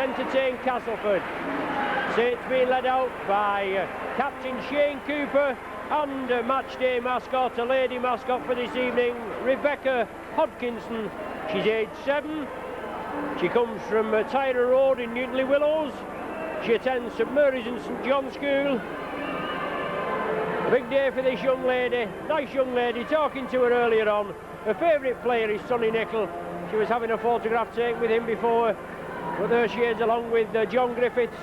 entertain Castleford. Saints being led out by Captain Shane Cooper and match day mascot, a lady mascot for this evening, Rebecca Hodkinson. She's aged 7. She comes from Tyra Road in Newtonley Willows. She attends St Mary's and St John's School. A big day for this young lady, nice young lady. Talking to her earlier on, her favourite player is Sonny Nicol. She was having a photograph taken with him before, but there she is along with John Griffiths.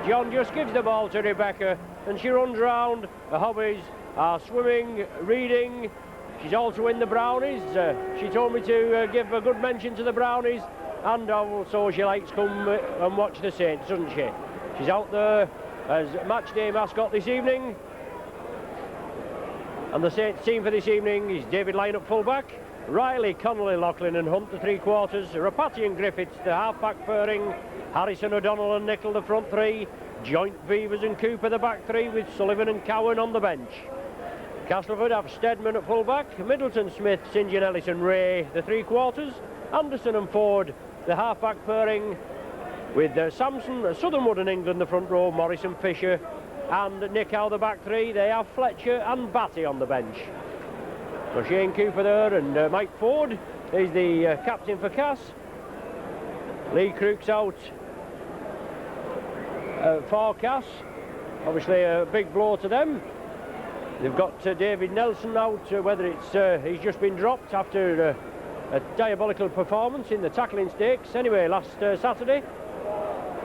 John just gives the ball to Rebecca and she runs round. Her hobbies are swimming, reading. She's also in the Brownies. She told me to give a good mention to the Brownies, and also she likes to come and watch the Saints, doesn't she? She's out there as match day mascot this evening. And the Saints team for this evening is David Lyon at fullback, Riley, Connolly, Loughlin and Hunt the 3 quarters, Rapati and Griffiths the half-back pairing, Harrison, O'Donnell and Nicol the front 3, Joint, Beavers and Cooper the back 3 with Sullivan and Cowan on the bench. Castleford have Steadman at fullback, Middleton, Smith, St John, Ellis and Ray the 3 quarters, Anderson and Ford the half-back pairing with Sampson, Southernwood and England the front row, Morris and Fisher and Nick Howe the back 3. They have Fletcher and Batty on the bench. So Shane Cooper there and Mike Ford is the captain for Cass. Lee Crook's out for Cass. Obviously a big blow to them. They've got David Nelson out, whether it's he's just been dropped after a diabolical performance in the tackling stakes. Anyway, last Saturday.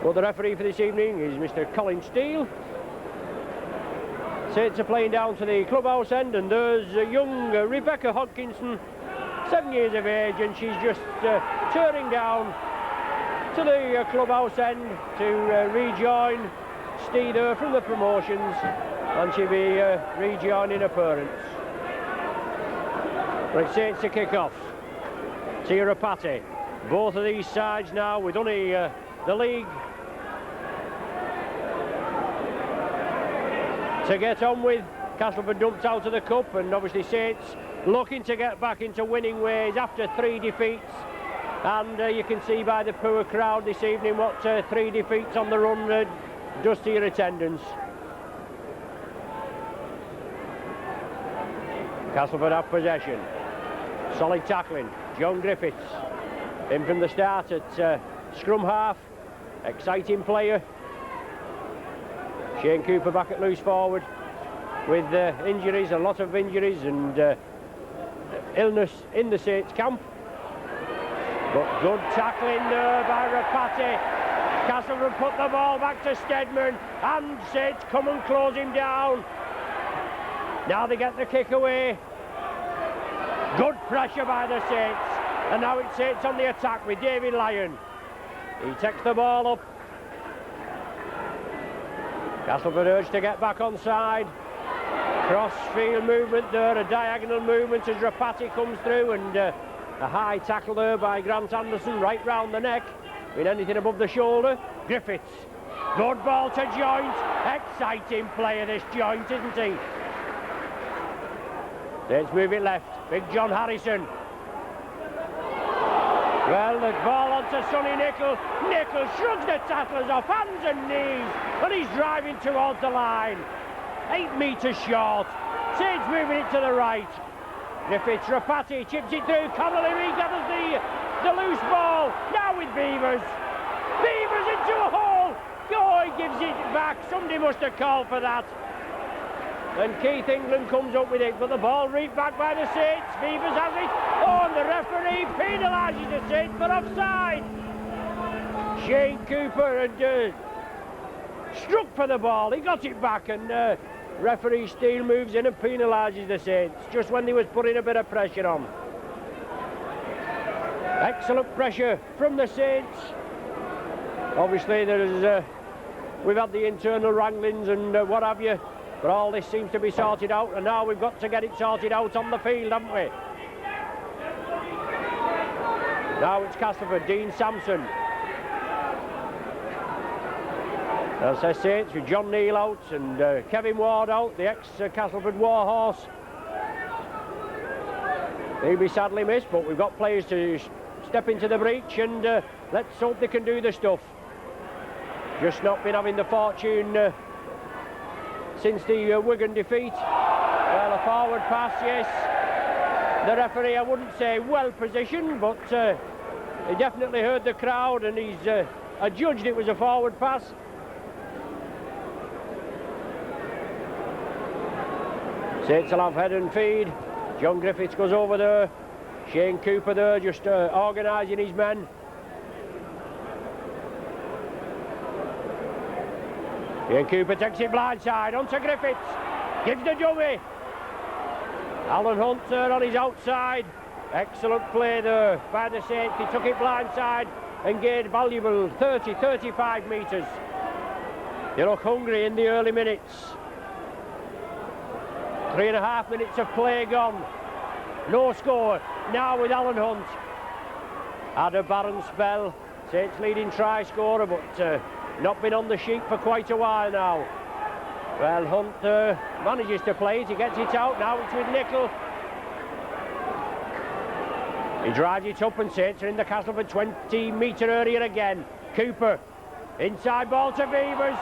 Well, the referee for this evening is Mr. Colin Steele. Saints are playing down to the clubhouse end, and there's young Rebecca Hodkinson, 7 years of age, and she's just turning down to the clubhouse end to rejoin Steve there from the promotions, and she'll be rejoining her parents. Right, Saints to kick off. Tia Rapati. Both of these sides now with only the league to get on with. Castleford dumped out of the cup, and obviously Saints looking to get back into winning ways after 3 defeats. And you can see by the poor crowd this evening what 3 defeats on the run does to your attendance. Castleford have possession. Solid tackling. John Griffiths in from the start at scrum half. Exciting player. Shane Cooper back at loose forward with injuries, a lot of injuries and illness in the Saints camp. But good tackling there by Rapati. Castleford put the ball back to Steadman and Saints come and close him down. Now they get the kick away. Good pressure by the Saints, and now it's Saints on the attack with David Lyon. He takes the ball up. Castleford urged to get back on side. Cross-field movement there, a diagonal movement as Rapati comes through, and a high tackle there by Grant Anderson, right round the neck. With anything above the shoulder. Griffiths. Good ball to Joint. Exciting player this Joint, isn't he? Let's move it left. Big John Harrison. Well, the ball onto Sonny Nicol. Nicol shrugs the tacklers off hands and knees, and he's driving towards the line. 8 metres short. Saints moving it to the right. Griffiths, Rapati chips it through. Connolly regathers the loose ball. Now with Beavers. Beavers into a hole. Oh, he gives it back. Somebody must have called for that. And Keith England comes up with it, but the ball reaped back by the Saints. Beavers has it. Oh, and the referee penalises the Saints for offside. Shane Cooper had struck for the ball. He got it back, and referee Steele moves in and penalises the Saints just when they was putting a bit of pressure on. Excellent pressure from the Saints. Obviously, we've had the internal wranglings and what have you. But all this seems to be sorted out, and now we've got to get it sorted out on the field, haven't we? Now it's Castleford, Dean Sampson. As I say, it's with John Neal out and Kevin Ward out, the ex-Castleford Warhorse. He'll be sadly missed, but we've got players to step into the breach, and let's hope they can do the stuff. Just not been having the fortune since the Wigan defeat. Well, a forward pass, yes. The referee, I wouldn't say well positioned, but he definitely heard the crowd and he's adjudged it was a forward pass. Castleofrd head and feed. John Griffiths goes over there. Shane Cooper there just organising his men. Shane Cooper takes it blindside onto Griffiths. Gives the dummy. Alan Hunt there on his outside. Excellent play there by the Saints. He took it blindside and gained valuable 30-35 metres. They look hungry in the early minutes. 3.5 minutes of play gone. No score now with Alan Hunt. Had a barren spell. Saints leading try scorer, but not been on the sheet for quite a while now. Well, Hunt manages to play it. He gets it out. Now it's with Nickel. He drives it up and Saints are in the Castleford 20-metre area again. Cooper. Inside ball to Beavers.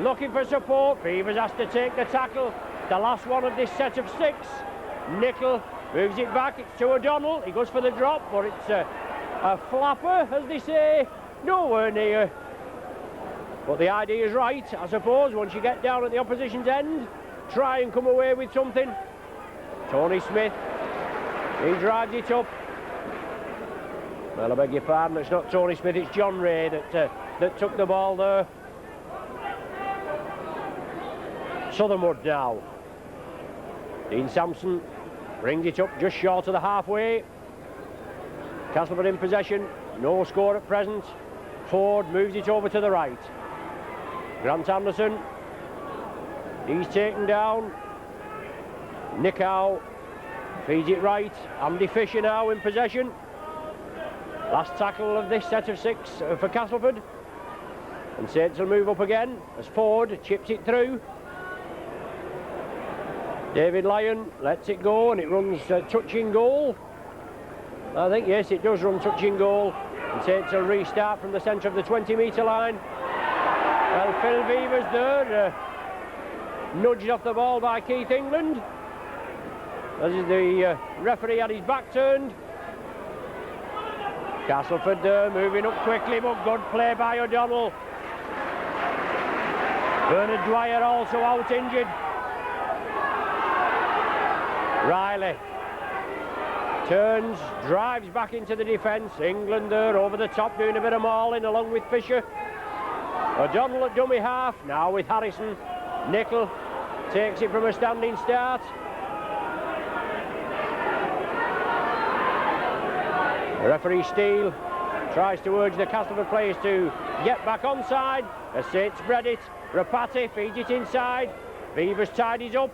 Looking for support. Beavers has to take the tackle. The last one of this set of 6. Nickel moves it back. It's to O'Donnell. He goes for the drop, but it's a flapper, as they say. Nowhere near. But the idea is right, I suppose. Once you get down at the opposition's end, try and come away with something. Tony Smith. He drives it up. Well, I beg your pardon, it's not Tony Smith, it's John Ray that took the ball there. Sutherwood now. Dean Sampson brings it up just short of the halfway. Castleford in possession, no score at present. Ford moves it over to the right. Grant Anderson, he's taken down. Nickow feeds it right. Andy Fisher now in possession. Last tackle of this set of 6 for Castleford. And Saints will move up again as Ford chips it through. David Lyon lets it go and it runs touching goal. I think, yes, it does run touching goal. And Saints will restart from the centre of the 20-metre line. Well, Phil Beavers there, nudged off the ball by Keith England. As the referee had his back turned. Castleford there, moving up quickly, but good play by O'Donnell. Bernard Dwyer also out injured. Riley turns, drives back into the defence. England there over the top doing a bit of mauling along with Fisher. O'Donnell at dummy half, now with Harrison. Nickel takes it from a standing start. The referee Steele tries to urge the Castleford players to get back onside. As Saints spread it, Rapati feeds it inside. Beavers tidies up.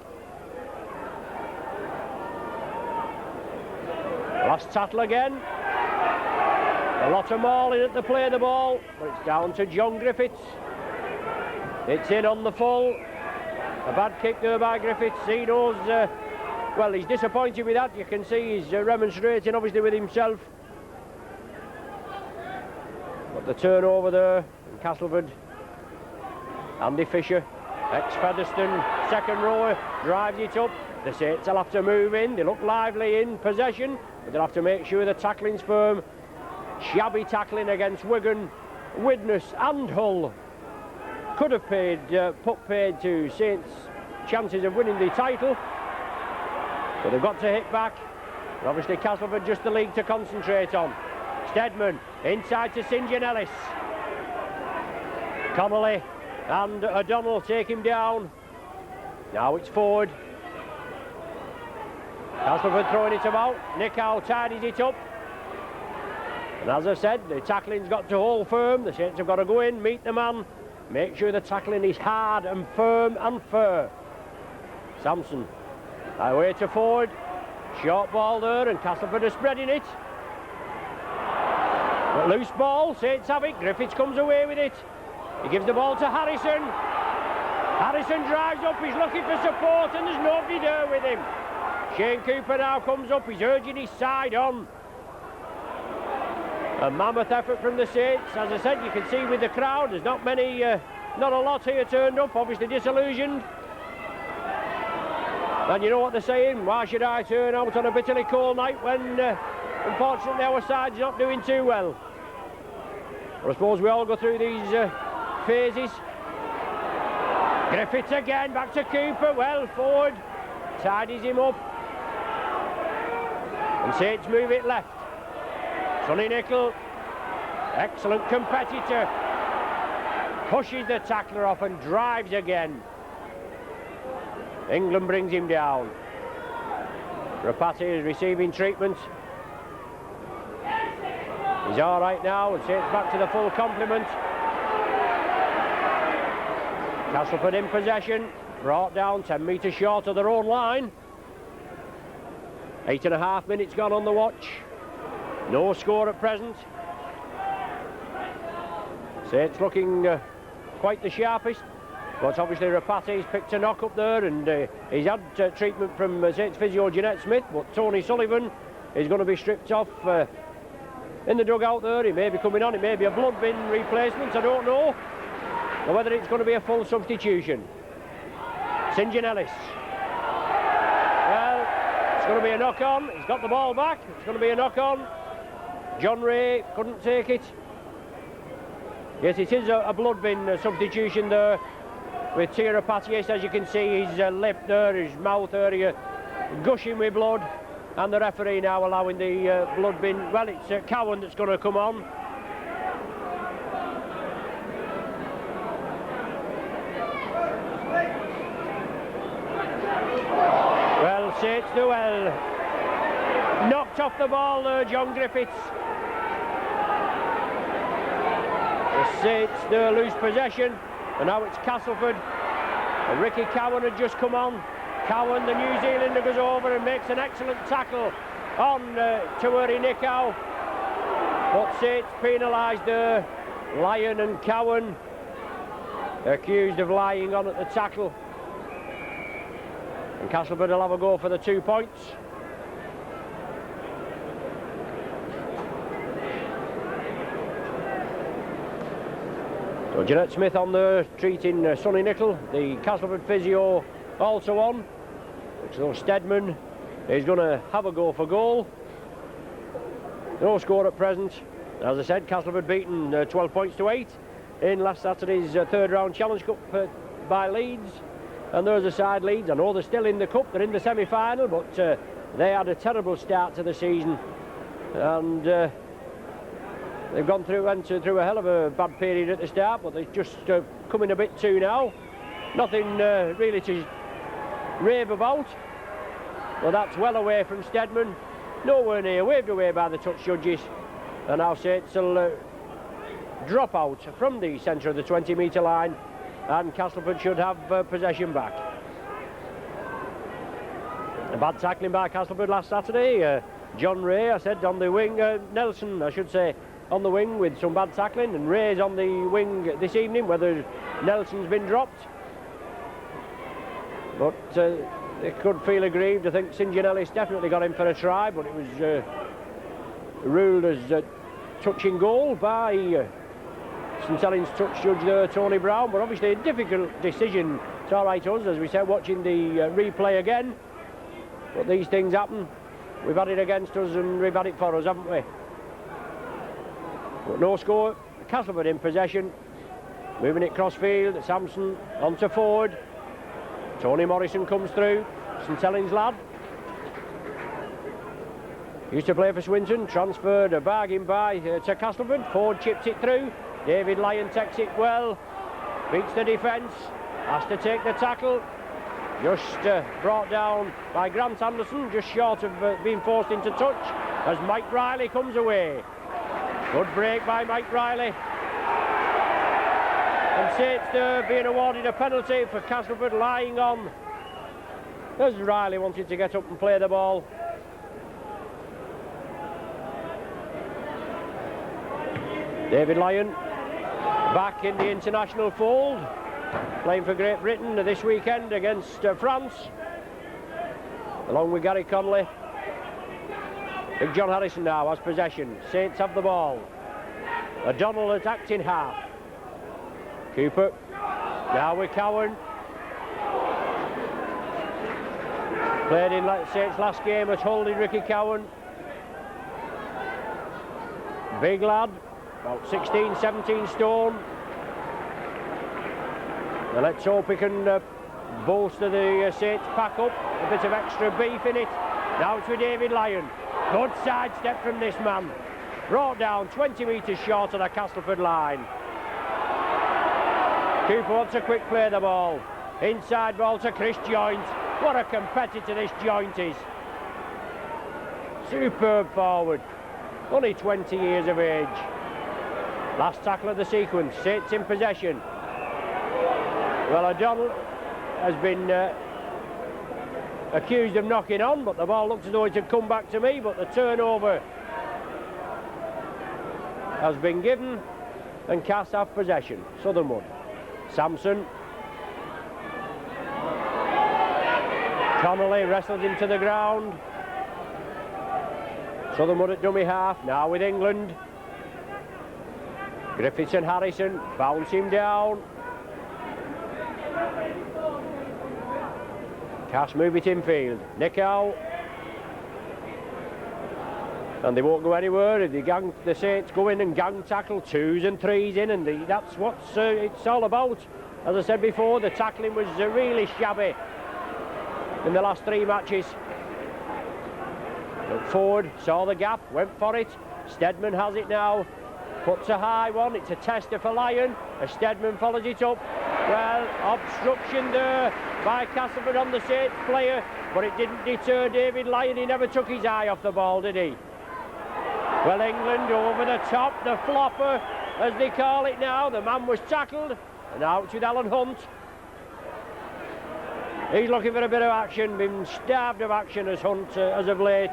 Last tattle again. A lot of mauling at the play of the ball, but it's down to John Griffiths. It's in on the full. A bad kick there by Griffiths. He knows, well, he's disappointed with that. You can see he's remonstrating, obviously, with himself. But the turnover there in Castleford. Andy Fisher, ex-Featherstone, second rower, drives it up. The Saints will have to move in. They look lively in possession, but they'll have to make sure the tackling's firm. Shabby tackling against Wigan, Widnes and Hull. Could have put paid to Saints' chances of winning the title, but they've got to hit back. And obviously Castleford just the league to concentrate on. Stedman inside to St John Ellis. Connolly and O'Donnell take him down. Now it's forward. Castleford throwing it about. Nickow tidies it up. And as I said, the tackling's got to hold firm. The Saints have got to go in, meet the man, make sure the tackling is hard and firm and fair. Sampson, away to forward. Short ball there, and Castleford are spreading it. But loose ball, Saints have it. Griffiths comes away with it. He gives the ball to Harrison. Harrison drives up, he's looking for support, and there's nobody there with him. Shane Cooper now comes up, he's urging his side on. A mammoth effort from the Saints. As I said, you can see with the crowd, there's not a lot here turned up, obviously disillusioned. And you know what they're saying, why should I turn out on a bitterly cold night when, unfortunately, our side's not doing too well? But I suppose we all go through these phases. Griffiths again, back to Cooper, well forward, tidies him up. And Saints move it left. Sonny Nicol, excellent competitor, pushes the tackler off and drives again. England brings him down. Rapati is receiving treatment. He's all right now, and Saints back to the full complement. Castleford in possession, brought down 10 metres short of their own line. 8.5 minutes gone on the watch. No score at present. Saints looking quite the sharpest, but obviously Rapati's picked a knock up there, and he's had treatment from Saints physio Jeanette Smith, but Tony Sullivan is going to be stripped off in the dugout there. He may be coming on, it may be a blood bin replacement, I don't know, or whether it's going to be a full substitution. St John Ellis. Well, it's going to be a knock on. He's got the ball back. It's going to be a knock on. John Ray couldn't take it. Yes, it is a blood bin substitution there with Tia Rapati. As you can see, his lip there, his mouth area gushing with blood, and the referee now allowing the blood bin. Well, it's Cowan that's going to come on. Well, Saints do well. Knocked off the ball there, John Griffiths. The Saints do lose possession, and now it's Castleford. And Ricky Cowan had just come on. Cowan, the New Zealander, goes over and makes an excellent tackle on Tuuri Nikau. But Saints penalised there. Lyon and Cowan accused of lying on at the tackle. And Castleford will have a go for the 2 points. So Jeanette Smith on there treating Sonny Nicol, the Castleford physio also on. So Steadman is going to have a go for goal. No score at present. As I said, Castleford beaten 12 points to 8 in last Saturday's third round Challenge Cup by Leeds. And there's a side, Leeds. I know they're still in the cup, they're in the semi-final, but they had a terrible start to the season. And they've went through a hell of a bad period at the start, but they're just coming a bit to now. Nothing really to rave about. Well, that's well away from Steadman. Nowhere near, waved away by the touch judges. And now Saints will drop out from the centre of the 20-metre line, and Castleford should have possession back. A bad tackling by Castleford last Saturday. John Ray, I said, on the wing. Nelson, I should say, on the wing with some bad tackling, and Ray's on the wing this evening, whether Nelson's been dropped. But they could feel aggrieved. I think St John Ellis definitely got in for a try, but it was ruled as touching goal by St Helens touch judge there, Tony Brown. But obviously a difficult decision. It's all right us, as we said, watching the replay again. But these things happen. We've had it against us and we've had it for us, haven't we? But no score. Castleford in possession. Moving it crossfield. Sampson onto forward. Tony Morrison comes through. St Helens lad. Used to play for Swinton. Transferred a bargain by to Castleford. Ford chips it through. David Lyon takes it well. Beats the defence. Has to take the tackle. Just brought down by Grant Anderson. Just short of being forced into touch as Mike Riley comes away. Good break by Mike Riley. And Saints being awarded a penalty for Castleford lying on, as Riley wanted to get up and play the ball. David Lyon back in the international fold, playing for Great Britain this weekend against France, along with Gary Connolly. Big John Harrison now has possession. Saints have the ball. O'Donnell attacked in half. Cooper now with Cowan. Played in Saints last game as holding Ricky Cowan. Big lad, about 16, 17 stone. Now let's hope he can bolster the Saints pack up. A bit of extra beef in it. Now it's with David Lyon. Good sidestep from this man. Brought down 20 metres short of the Castleford line. Cooper wants a quick play of the ball. Inside ball to Chris Joint. What a competitor this Joint is. Superb forward. Only 20 years of age. Last tackle of the sequence. Saints in possession. Well, O'Donnell has been accused of knocking on, but the ball looks as though it had come back to me, but the turnover has been given and Cass have possession. Southernwood. Sampson. Connolly wrestles him to the ground. Southernwood at dummy half, now with England. Griffiths and Harrison bounce him down. Cass move it infield. Nick out. And they won't go anywhere if the Saints go in and gang tackle 2s and 3s in, and that's what it's all about. As I said before, the tackling was really shabby in the last 3 matches. Looked forward, saw the gap, went for it. Steadman has it now. Puts a high one, it's a tester for Lyon. As Steadman follows it up. Well, obstruction there by Castleford on the Saints player, but it didn't deter David Lyon. He never took his eye off the ball, did he? Well, England over the top, the flopper, as they call it now. The man was tackled, and out with Alan Hunt. He's looking for a bit of action, been starved of action as Hunt as of late.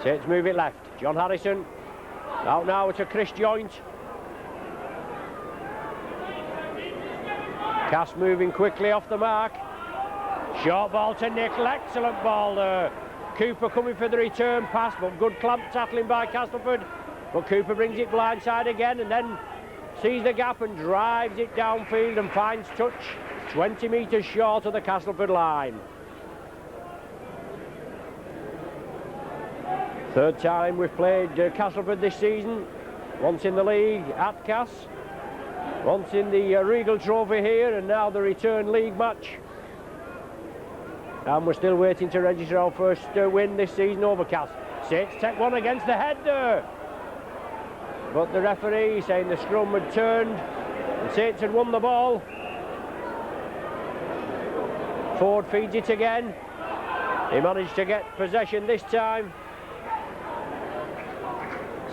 Saints move it left. John Harrison. Out now to Chris Joint. Cass moving quickly off the mark. Short ball to Nickel. Excellent ball there. Cooper coming for the return pass, but good clamp tackling by Castleford. But Cooper brings it blindside again and then sees the gap and drives it downfield and finds touch 20 metres short of the Castleford line. Third time we've played Castleford this season. Once in the league at Cass, once in the Regal Trophy here, and now the return league match. And we're still waiting to register our first win this season over Cass. Saints take one against the head there. But the referee saying the scrum had turned and Saints had won the ball. Ford feeds it again. He managed to get possession this time.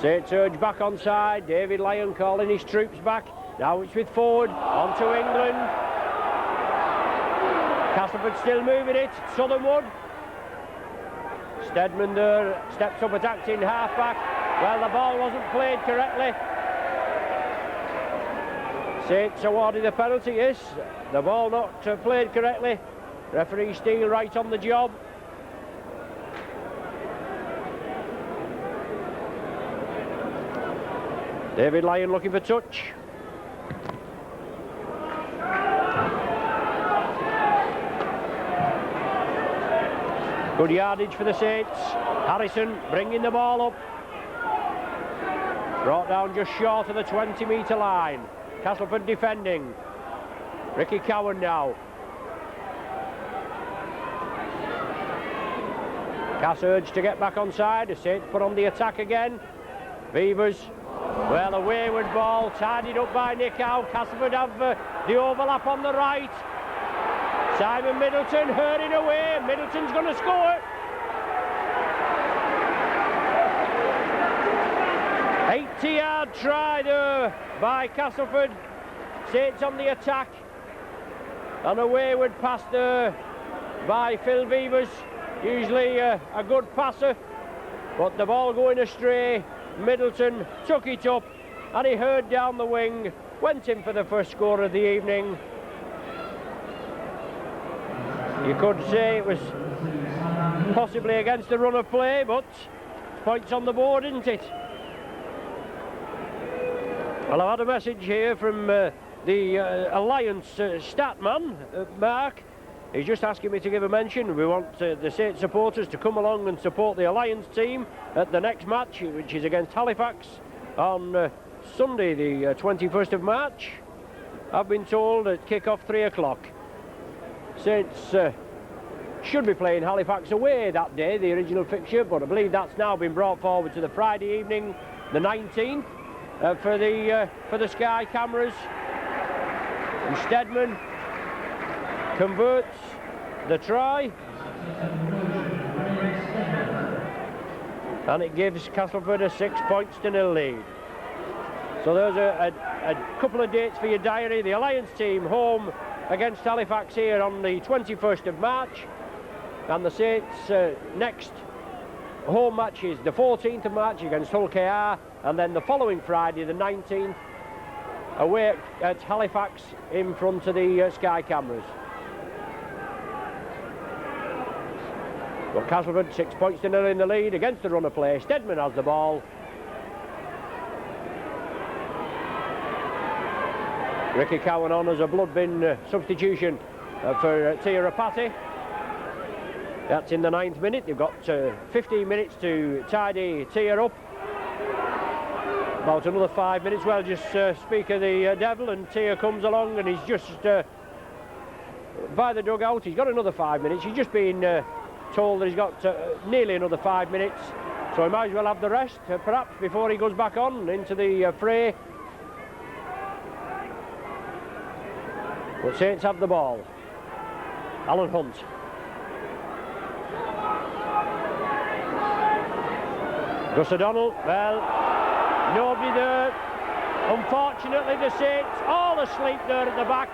Saints urge back on side. David Lyon calling his troops back. Now it's with Ford. On to England. Castleford still moving it. Southernwood. Steadman there steps up attacking half-back. Well, the ball wasn't played correctly. Saints awarded the penalty, yes. The ball not played correctly. Referee Steele right on the job. David Lyon looking for touch. Good yardage for the Saints. Harrison bringing the ball up. Brought down just short of the 20-metre line. Castleford defending. Ricky Cowan now. Cass urged to get back on side. The Saints put on the attack again. Beavers. Well, a wayward ball tidied up by Nick Howe. Castleford have the overlap on the right. Simon Middleton hurrying away. Middleton's going to score. 80-yard try there by Castleford. Saints on the attack. And a wayward pass there by Phil Beavers. Usually a good passer, but the ball going astray. Middleton took it up and he hurled down the wing, went in for the first score of the evening. You could say it was possibly against the run of play, but points on the board, isn't it? Well, I've had a message here from the Alliance statman, Mark. He's just asking me to give a mention. We want the Saints supporters to come along and support the Alliance team at the next match, which is against Halifax on Sunday, the 21st of March. I've been told at kick-off 3 o'clock. Saints should be playing Halifax away that day, the original fixture, but I believe that's now been brought forward to the Friday evening, the 19th, for the Sky cameras. And Steadman converts the try, and it gives Castleford a 6-0 lead. So there's a couple of dates for your diary. The Alliance team home against Halifax here on the 21st of March, and the Saints next home match is the 14th of March against Hull KR, and then the following Friday, the 19th, away at Halifax in front of the Sky cameras. But Castleford 6-0 in the lead against the run of play. Steadman has the ball. Ricky Cowan on as a blood bin substitution for Tia Rapati. That's in the 9th minute. They've got 15 minutes to tidy Tia up. About another 5 minutes. Well, just speak of the devil, and Tia comes along and he's just by the dugout. He's got another 5 minutes. He's just been told that he's got nearly another 5 minutes, so he might as well have the rest, perhaps, before he goes back on into the fray. But Saints have the ball. Alan Hunt. Gus O'Donnell, well, nobody there. Unfortunately, the Saints all asleep there at the back.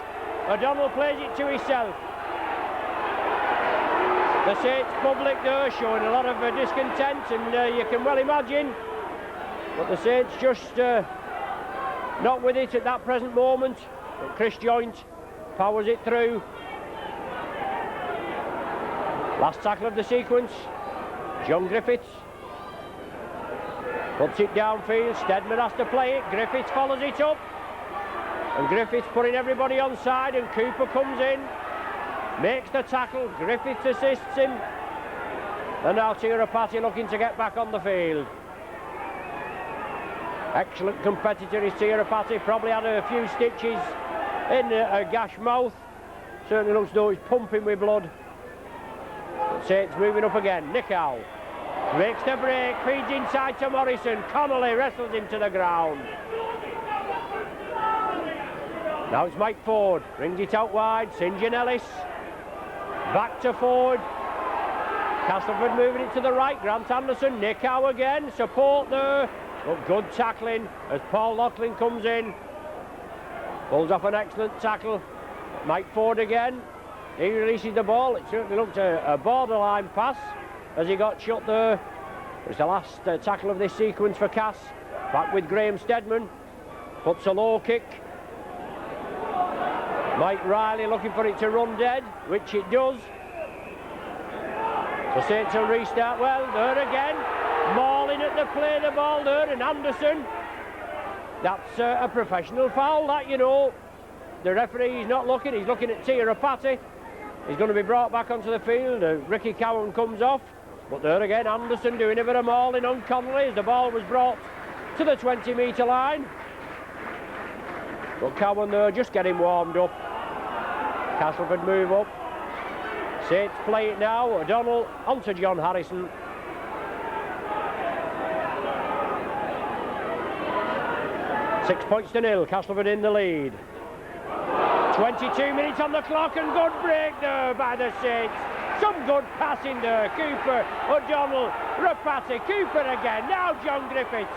O'Donnell plays it to himself. The Saints public there showing a lot of discontent, and you can well imagine. But the Saints just not with it at that present moment. But Chris Joint powers it through. Last tackle of the sequence. John Griffiths puts it downfield. Steadman has to play it. Griffiths follows it up, and Griffiths putting everybody on side, and Cooper comes in, makes the tackle. Griffiths assists him, and now Tia Rapati looking to get back on the field. Excellent competitor is Tia Rapati. Probably had a few stitches in a gash mouth. Certainly looks as though he's pumping with blood. Saints moving up again. Nick Howe makes the break, feeds inside to Morrison. Connolly wrestles him to the ground. Now it's Mike Ford, brings it out wide. St John Ellis back to Ford. Castleford moving it to the right. Grant Anderson, Nick Howe again, support there, but good tackling as Paul Loughlin comes in, pulls off an excellent tackle. Mike Ford again, he releases the ball. It certainly looked a borderline pass as he got shut there. It's the last tackle of this sequence for Cass. Back with Graham Steadman, puts a low kick. Mike Riley looking for it to run dead, which it does. So Saints will restart. Well, there again, mauling at the play the ball there, and Anderson. That's a professional foul, that, you know. The referee is not looking, he's looking at Tia Rapati. He's going to be brought back onto the field. Ricky Cowan comes off, but there again, Anderson doing a bit of mauling on Connolly as the ball was brought to the 20-metre line. But Cowan there just getting warmed up. Castleford move up. Saints play it now. O'Donnell onto John Harrison. $6-0. Castleford in the lead. 22 minutes on the clock, and good break there by the Saints. Some good passing there. Cooper, O'Donnell, Rapati, Cooper again. Now John Griffiths.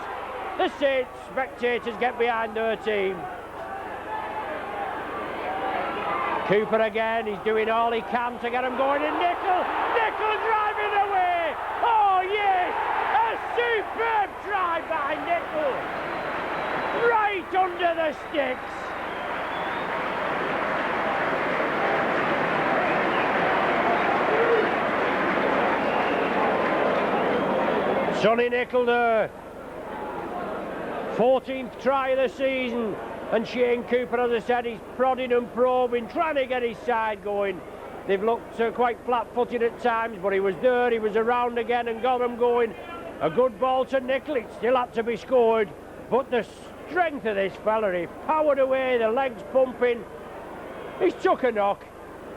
The Saints spectators get behind their team. Cooper again, he's doing all he can to get him going, and Nickel driving away. Oh yes, a superb try by Nickel, right under the sticks. Sonny Nicol there. 14th try of the season, and Shane Cooper, as I said, he's prodding and probing, trying to get his side going. They've looked quite flat-footed at times, but he was there, he was around again and got them going. A good ball to Nicol, it still had to be scored, but the strength of this fella, he powered away, the legs pumping. He's took a knock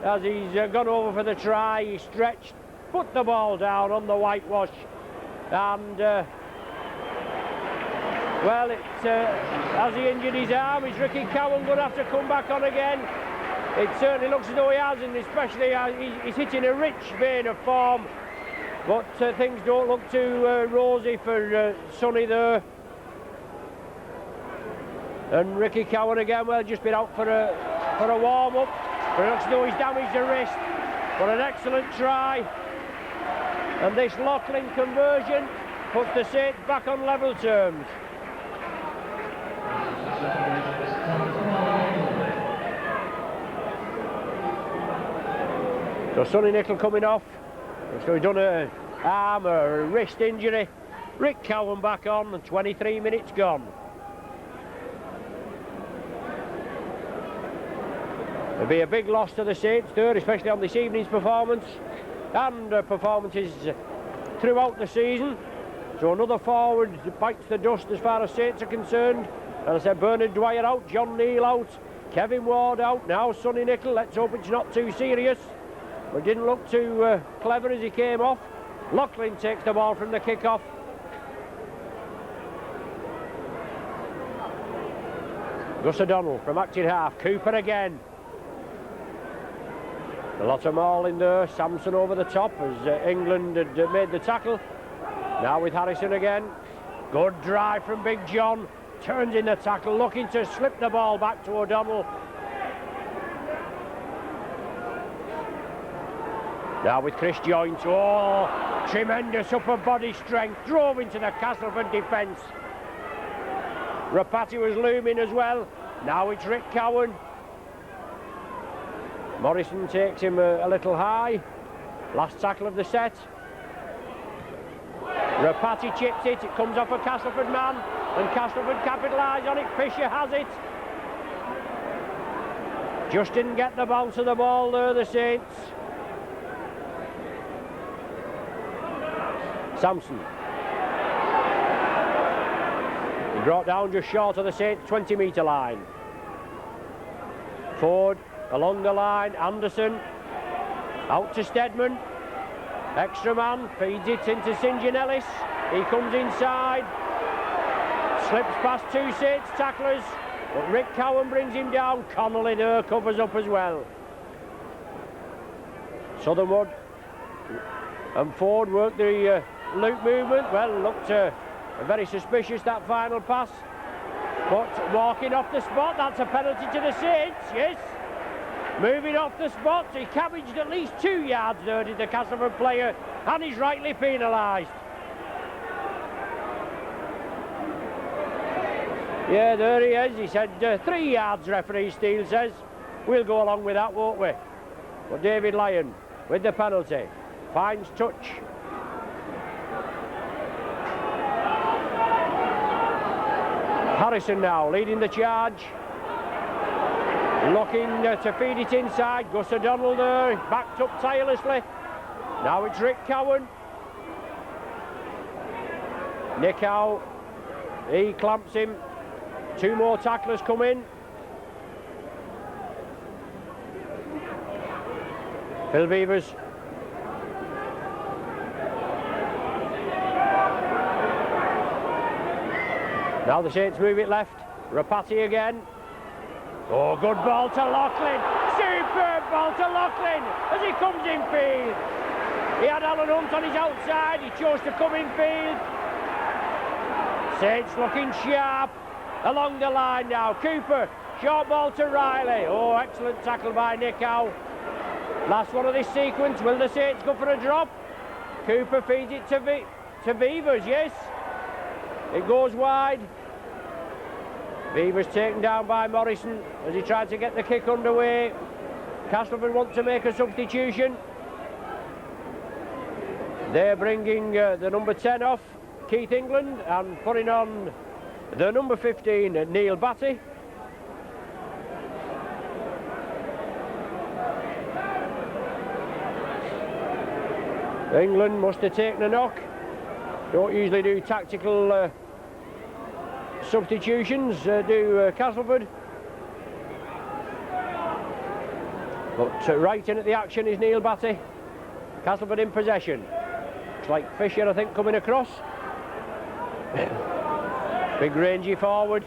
as he's gone over for the try. He stretched, put the ball down on the whitewash, and well, as he injured his arm, is Ricky Cowan going to have to come back on again? It certainly looks as though he has, and especially he's hitting a rich vein of form, but things don't look too rosy for Sonny there. And Ricky Cowan again, well, just been out for a warm-up, but it looks as though he's damaged the wrist. But an excellent try, and this Loughlin conversion puts the Saints back on level terms. So Sonny Nicol coming off, so he's done an arm or a wrist injury. Rick Cowan back on, and 23 minutes gone. It'll be a big loss to the Saints there, especially on this evening's performance and performances throughout the season. So another forward bites the dust as far as Saints are concerned. And I said Bernard Dwyer out, John Neal out, Kevin Ward out, now Sonny Nicol. Let's hope it's not too serious. But didn't look too clever as he came off. Loughlin takes the ball from the kick-off. Gus O'Donnell from acting half. Cooper again. A lot of maul in there. Sampson over the top as England had made the tackle. Now with Harrison again. Good drive from Big John. Turns in the tackle, looking to slip the ball back to O'Donnell. Now with Chris Joynt. Oh, tremendous upper body strength. Drove into the Castleford defence. Rapati was looming as well. Now it's Rick Cowan. Morrison takes him a little high. Last tackle of the set. Rapati chips it. It comes off a Castleford man, and Castleford capitalise on it. Fisher has it. Just didn't get the bounce of the ball there, the Saints. Sampson. He brought down just short of the Saints 20-metre line. Ford along the line. Anderson out to Stedman. Extra man feeds it into St John Ellis. He comes inside, slips past two Saints tacklers, but Rick Cowan brings him down. Connolly there covers up as well. Southernwood and Ford work the loop movement. Well, looked very suspicious, that final pass, but walking off the spot. That's a penalty to the Saints, yes. Moving off the spot, he cabbaged at least 2 yards there, did the Castleford player, and he's rightly penalised. Yeah, there he is. He said 3 yards, referee Steele says. We'll go along with that, won't we? But David Lyon with the penalty. Finds touch. Harrison now leading the charge. Looking to feed it inside. Gus O'Donnell there, backed up tirelessly. Now it's Rick Cowan. Nick out. He clamps him. 2 more tacklers come in. Phil Beavers. Now the Saints move it left. Rapati again. Oh, good ball to Loughlin. Superb ball to Loughlin as he comes in field. He had Alan Hunt on his outside. He chose to come in field. Saints looking sharp along the line now. Cooper, short ball to Riley. Oh, excellent tackle by Nick Howe. Last one of this sequence. Will the Saints go for a drop? Cooper feeds it to Beavers, yes. It goes wide. Beavers taken down by Morrison as he tried to get the kick underway. Castleford want to make a substitution. They're bringing the number 10 off, Keith England, and putting on the number 15, Neil Batty. England must have taken a knock. Don't usually do tactical substitutions, do Castleford. But right in at the action is Neil Batty. Castleford in possession. Looks like Fisher, I think, coming across. Big rangy forward.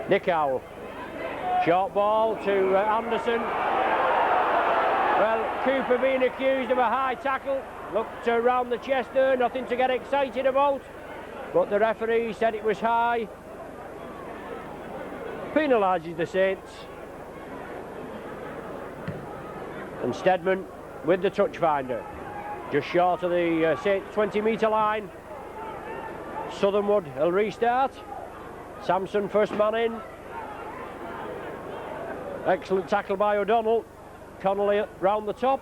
Nick Howell. Short ball to Anderson. Well, Cooper being accused of a high tackle. Looked around the chest there, nothing to get excited about. But the referee said it was high. Penalises the Saints. And Steadman with the touch finder. Just short of the Saints 20-metre line. Southernwood will restart. Sampson first man in. Excellent tackle by O'Donnell. Connolly round the top.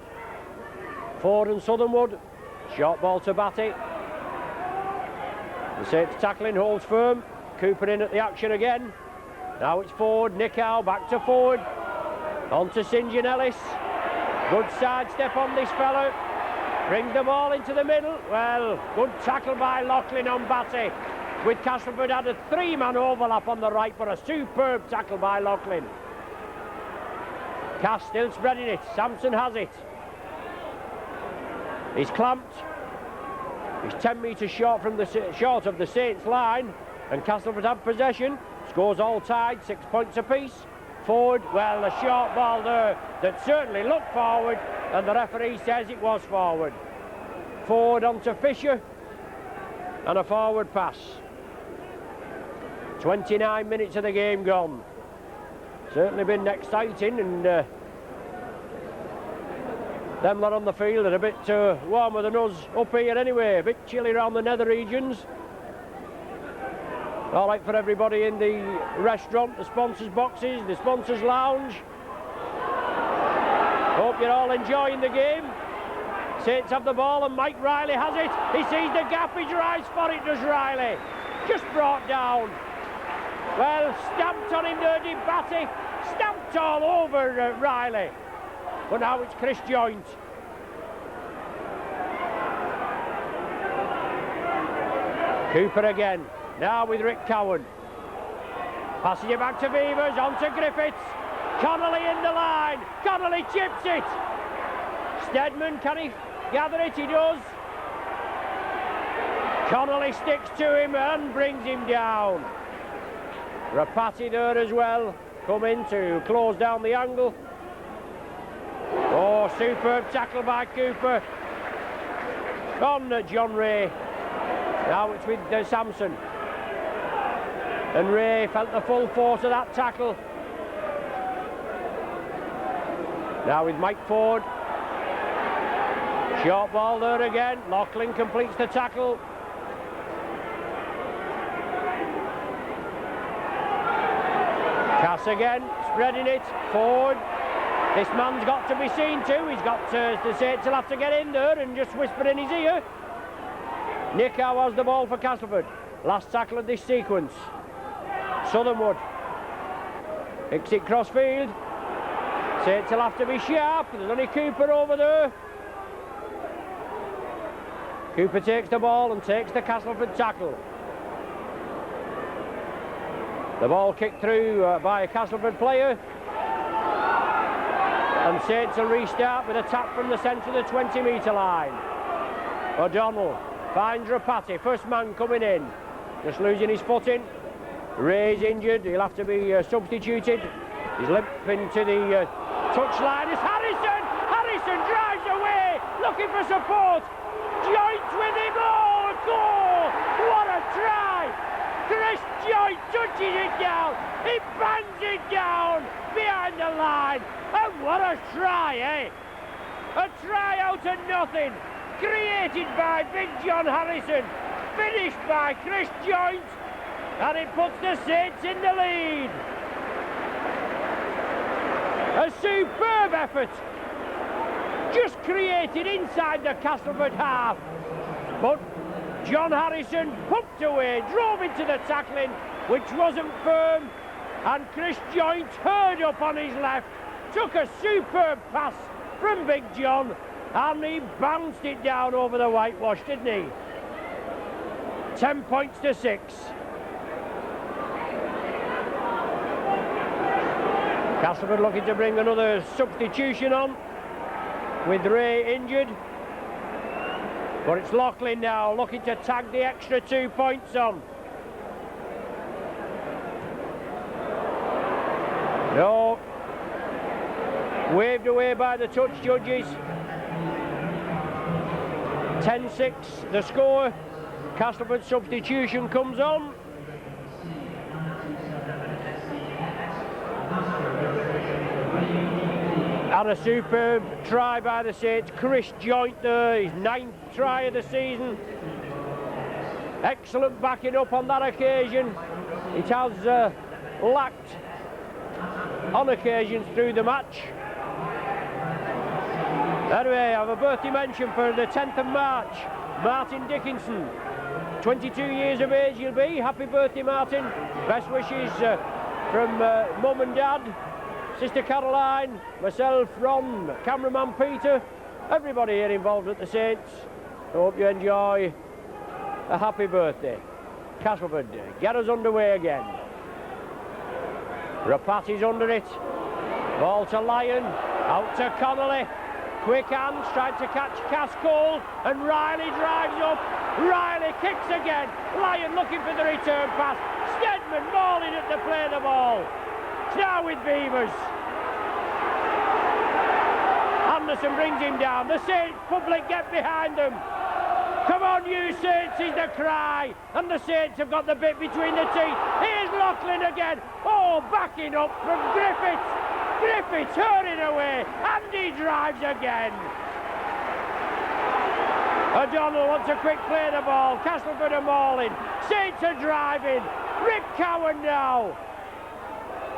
Ford and Southernwood. Short ball to Batty. The Saints tackling holds firm. Cooper in at the action again. Now it's Ford. Nick Howe back to Ford. On to St John Ellis. Good side step on this fellow. Brings the ball into the middle. Well, good tackle by Loughlin on Batty. With Castleford had a three-man overlap on the right, but a superb tackle by Loughlin. Cass still spreading it. Sampson has it. He's clamped. He's 10 metres short of the Saints line, and Castleford have possession. Scores all tied, 6 points apiece. Forward, well, a short ball there that certainly looked forward, and the referee says it was forward. Forward onto Fisher, and a forward pass. 29 minutes of the game gone. Certainly been exciting, and them lot on the field are a bit warmer than us up here anyway. A bit chilly around the nether regions. All right for everybody in the restaurant, the sponsors' boxes, the sponsors' lounge. Hope you're all enjoying the game. Saints have the ball and Mike Riley has it. He sees the gap, he drives for it, does Riley. Just brought down. Well, stamped on him there, did Batty. Stamped all over Riley. But now it's Chris Joint. Cooper again. Now with Rick Cowan. Passing it back to Beavers, on to Griffiths. Connolly in the line. Connolly chips it. Steadman, can he gather it? He does. Connolly sticks to him and brings him down. Rapati there as well. Come in to close down the angle. Oh, superb tackle by Cooper. On John Ray. Now it's with Sampson. And Ray felt the full force of that tackle. Now with Mike Ford. Short ball there again. Loughlin completes the tackle. Cass again, spreading it. Ford. This man's got to be seen too. He's got to say he'll have to get in there and just whisper in his ear. Nick Howe has the ball for Castleford. Last tackle of this sequence. Southernwood. Picks it crossfield. Saints will have to be sharp. There's only Cooper over there. Cooper takes the ball and takes the Castleford tackle. The ball kicked through by a Castleford player. And Saints will restart with a tap from the centre of the 20-metre line. O'Donnell finds Rapati, first man coming in. Just losing his footing. Ray's injured, he'll have to be substituted. He's limping to the touchline. It's Harrison! Harrison drives away, looking for support. Joint with him, oh, goal! What a try! Chris Joint touches it down. He bangs it down behind the line. And what a try, eh? A try out of nothing. Created by Big John Harrison. Finished by Chris Joint. And it puts the Saints in the lead. A superb effort. Just created inside the Castleford half. But John Harrison pumped away, drove into the tackling, which wasn't firm, and Chris Joint hurried up on his left, took a superb pass from Big John, and he bounced it down over the whitewash, didn't he? 10 points to 6. Castleford looking to bring another substitution on, with Ray injured. But it's Loughlin now, looking to tag the extra 2 points on. No. Waved away by the touch judges. 10-6 the score. Castleford substitution comes on. And a superb try by the Saints. Chris Joint there, his 9th try of the season. Excellent backing up on that occasion. It has lacked on occasions through the match. Anyway, I have a birthday mention for the 10th of March. Martin Dickinson, 22 years of age he'll be. Happy birthday, Martin. Best wishes from Mum and Dad, Sister Caroline, myself, Ron, cameraman Peter, everybody here involved at the Saints. I hope you enjoy a happy birthday. Castleford get us underway again. Rapati's under it. Ball to Lyon, out to Connolly. Quick hands, tried to catch Cascole, and Riley drives up. Riley kicks again. Lyon looking for the return pass. Stedman mauling at the play of the ball. It's now with Beavers. Anderson brings him down. The Saints public get behind them. Come on, you Saints, is the cry. And the Saints have got the bit between the teeth. Here's Loughlin again. Oh, backing up from Griffiths. Griffiths hurrying away. And he drives again. O'Donnell wants a quick play of the ball. Castleford are mauling. Saints are driving. Rick Cowan now,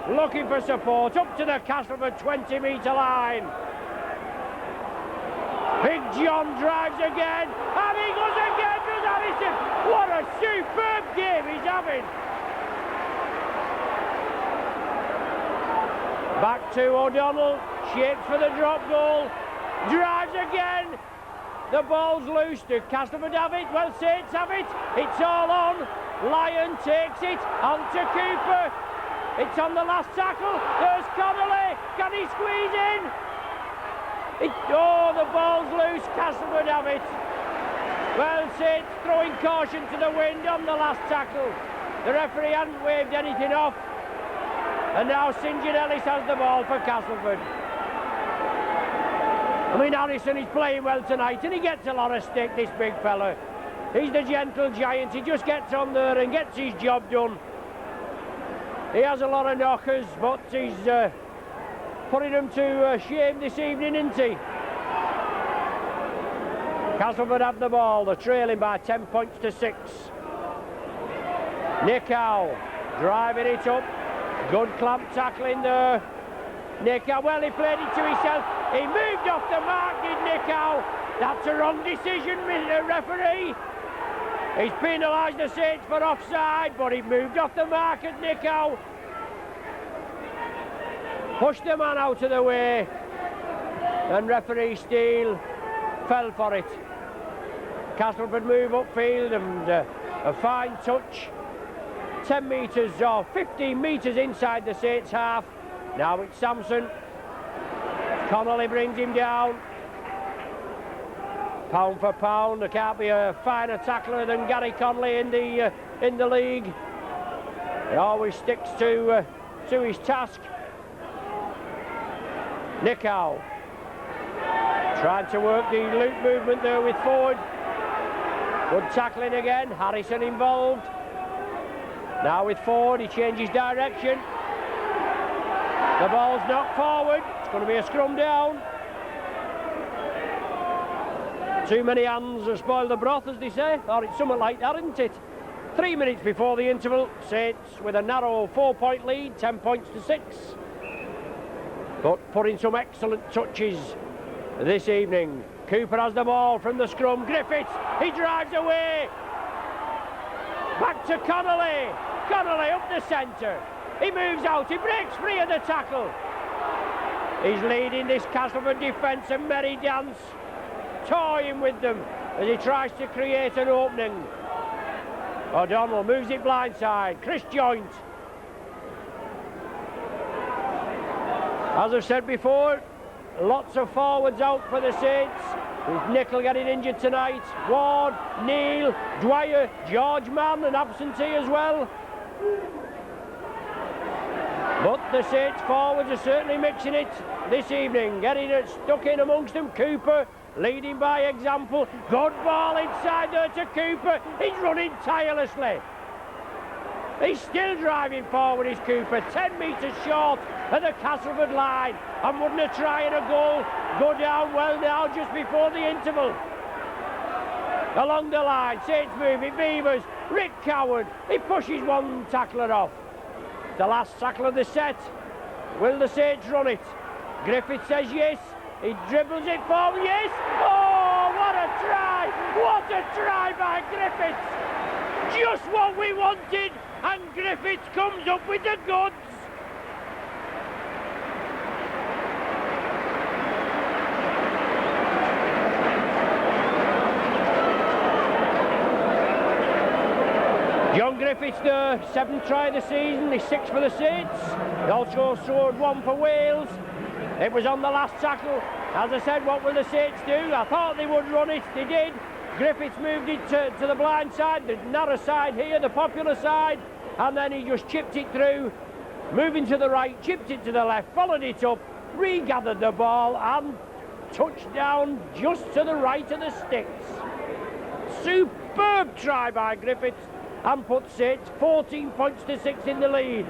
looking for support up to the Castleford 20-metre line. Big John drives again, and he goes again, does Harrison. What a superb game he's having. Back to O'Donnell, shapes for the drop goal, drives again. The ball's loose. Do Castleford have it? Well, Saints have it. It's all on. Lyon takes it on to Cooper. It's on the last tackle. There's Connolly. Can he squeeze in? Oh, the ball's loose. Castleford have it. Well, Saints throwing caution to the wind on the last tackle. The referee hadn't waved anything off. And now St. John Ellis has the ball for Castleford. I mean, Harrison is playing well tonight, and he gets a lot of stick, this big fella. He's the gentle giant. He just gets on there and gets his job done. He has a lot of knockers, but he's putting them to shame this evening, isn't he? Castleford have the ball. They're trailing by 10 points to 6. Nick Howe driving it up. Good clamp tackling there. Nick Howe, well, he played it to himself. He moved off the mark, did Nick Howe. That's a wrong decision, referee. He's penalised the Saints for offside, but he moved off the mark at Nick Howe. Pushed the man out of the way, and referee Steele fell for it. Castleford move upfield, and a fine touch. 10 metres or 15 metres inside the Saints half. Now it's Sampson. Connolly brings him down. Pound for pound, there can't be a finer tackler than Gary Connolly in the league. He always sticks to his task. Nick Howe trying to work the loop movement there with Ford. Good tackling again. Harrison involved. Now with Ford, he changes direction. The ball's knocked forward. It's going to be a scrum down. Too many hands have spoiled the broth, as they say, or it's something like that, isn't it? 3 minutes before the interval, Saints with a narrow 4-point lead, 10 points to 6. But putting some excellent touches this evening. Cooper has the ball from the scrum. Griffiths, he drives away. Back to Connolly. Connolly up the centre. He moves out. He breaks free of the tackle. He's leading this Castleford defence, and merry dance, toying with them as he tries to create an opening. O'Donnell moves it blindside. Chris Joint. As I've said before, lots of forwards out for the Saints. With Nickel getting injured tonight. Ward, Neil, Dwyer, George Mann, an absentee as well. But the Saints forwards are certainly mixing it this evening. Getting it stuck in amongst them. Cooper leading by example. Good ball inside there to Cooper. He's running tirelessly. He's still driving forward, is Cooper. 10 metres short at the Castleford line. And wouldn't a try and a goal go down well now just before the interval. Along the line, Saints moving, Beavers, Rick Coward. He pushes one tackler off. The last tackle of the set. Will the Saints run it? Griffith says yes. He dribbles it forward, yes. Oh, what a try! What a try by Griffiths! Just what we wanted, and Griffiths comes up with the goods. John Griffiths, the 7th try of the season, he's 6 for the Saints. He also scored 1 for Wales. It was on the last tackle. As I said, what will the Saints do? I thought they would run it, they did. Griffiths moved it to the blind side, the narrow side here, the popular side, and then he just chipped it through, moving to the right, chipped it to the left, followed it up, regathered the ball, and touched down just to the right of the sticks. Superb try by Griffiths, and puts it 14 points to 6 in the lead.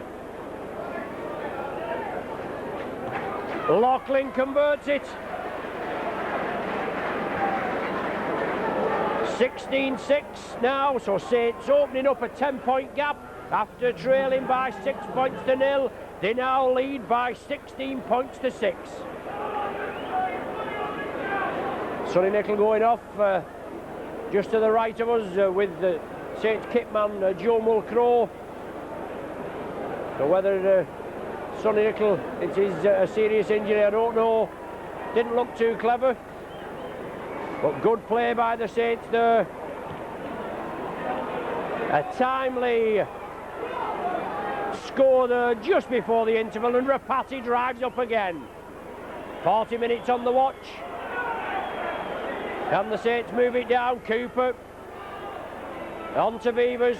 Loughlin converts it. 16-6 now, so Saints opening up a 10-point gap after trailing by 6 points to 0. They now lead by 16 points to 6. Sonny Nickel going off just to the right of us with the Saints kitman Joe Mulcrow. So whether Sonny Nickel, it is a serious injury, I don't know. Didn't look too clever. But good play by the Saints there. A timely score there just before the interval, and Rapati drives up again. 40 minutes on the watch. And the Saints move it down. Cooper on to Beavers.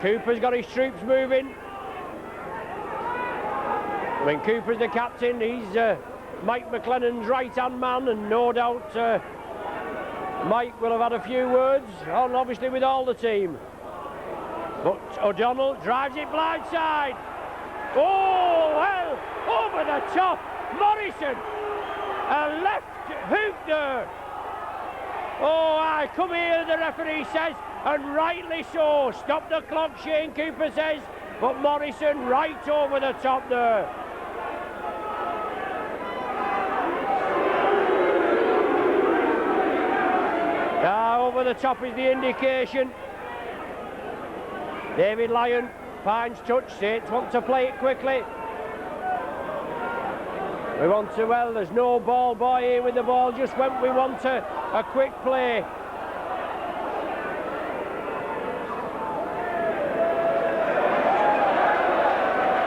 Cooper's got his troops moving. When Cooper's the captain, he's Mike McLennan's right-hand man, and no doubt Mike will have had a few words on, obviously, with all the team. But O'Donnell drives it blindside. Oh, well, over the top. Morrison, a left hook there. Oh, I come here, the referee says, and rightly so. Stop the clock, Shane Cooper says, but Morrison right over the top there. Over the top is the indication. David Lyon finds touch. Saints want to play it quickly. We want to, well, there's no ball boy here with the ball, just when we want a quick play.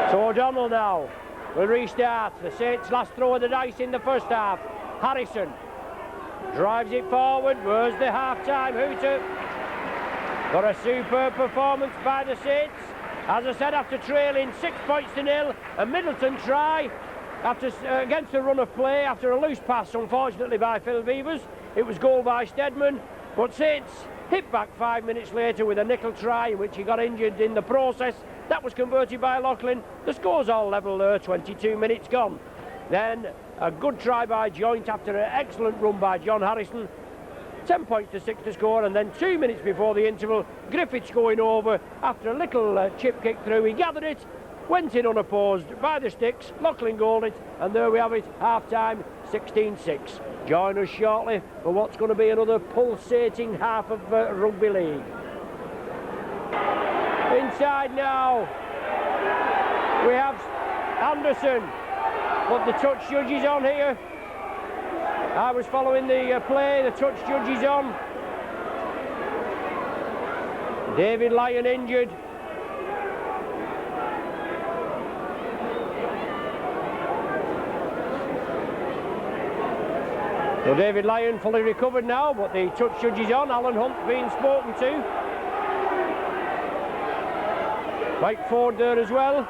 So O'Donnell now will restart. The Saints' last throw of the dice in the first half. Harrison drives it forward. Where's the half-time hooter? Got a superb performance by the Saints. As I said, after trailing 6 points to 0, a Middleton try against a run of play after a loose pass, unfortunately, by Phil Beavers. It was goal by Stedman, but Saints hit back 5 minutes later with a Nickel try in which he got injured in the process. That was converted by Loughlin. The score's all level there, 22 minutes gone. Then a good try by Joint after an excellent run by John Harrison. 10 points to 6 to score, and then 2 minutes before the interval, Griffiths going over after a little chip kick through. He gathered it, went in unopposed by the sticks. Loughlin goaled it, and there we have it, half-time, 16-6. Join us shortly for what's going to be another pulsating half of rugby league. inside now. We have Anderson, but the touch judge is on here. I was following the play, the touch judge is on. David Lyon injured. So David Lyon fully recovered now, but the touch judge is on. Alan Hunt being spoken to. Mike Ford there as well.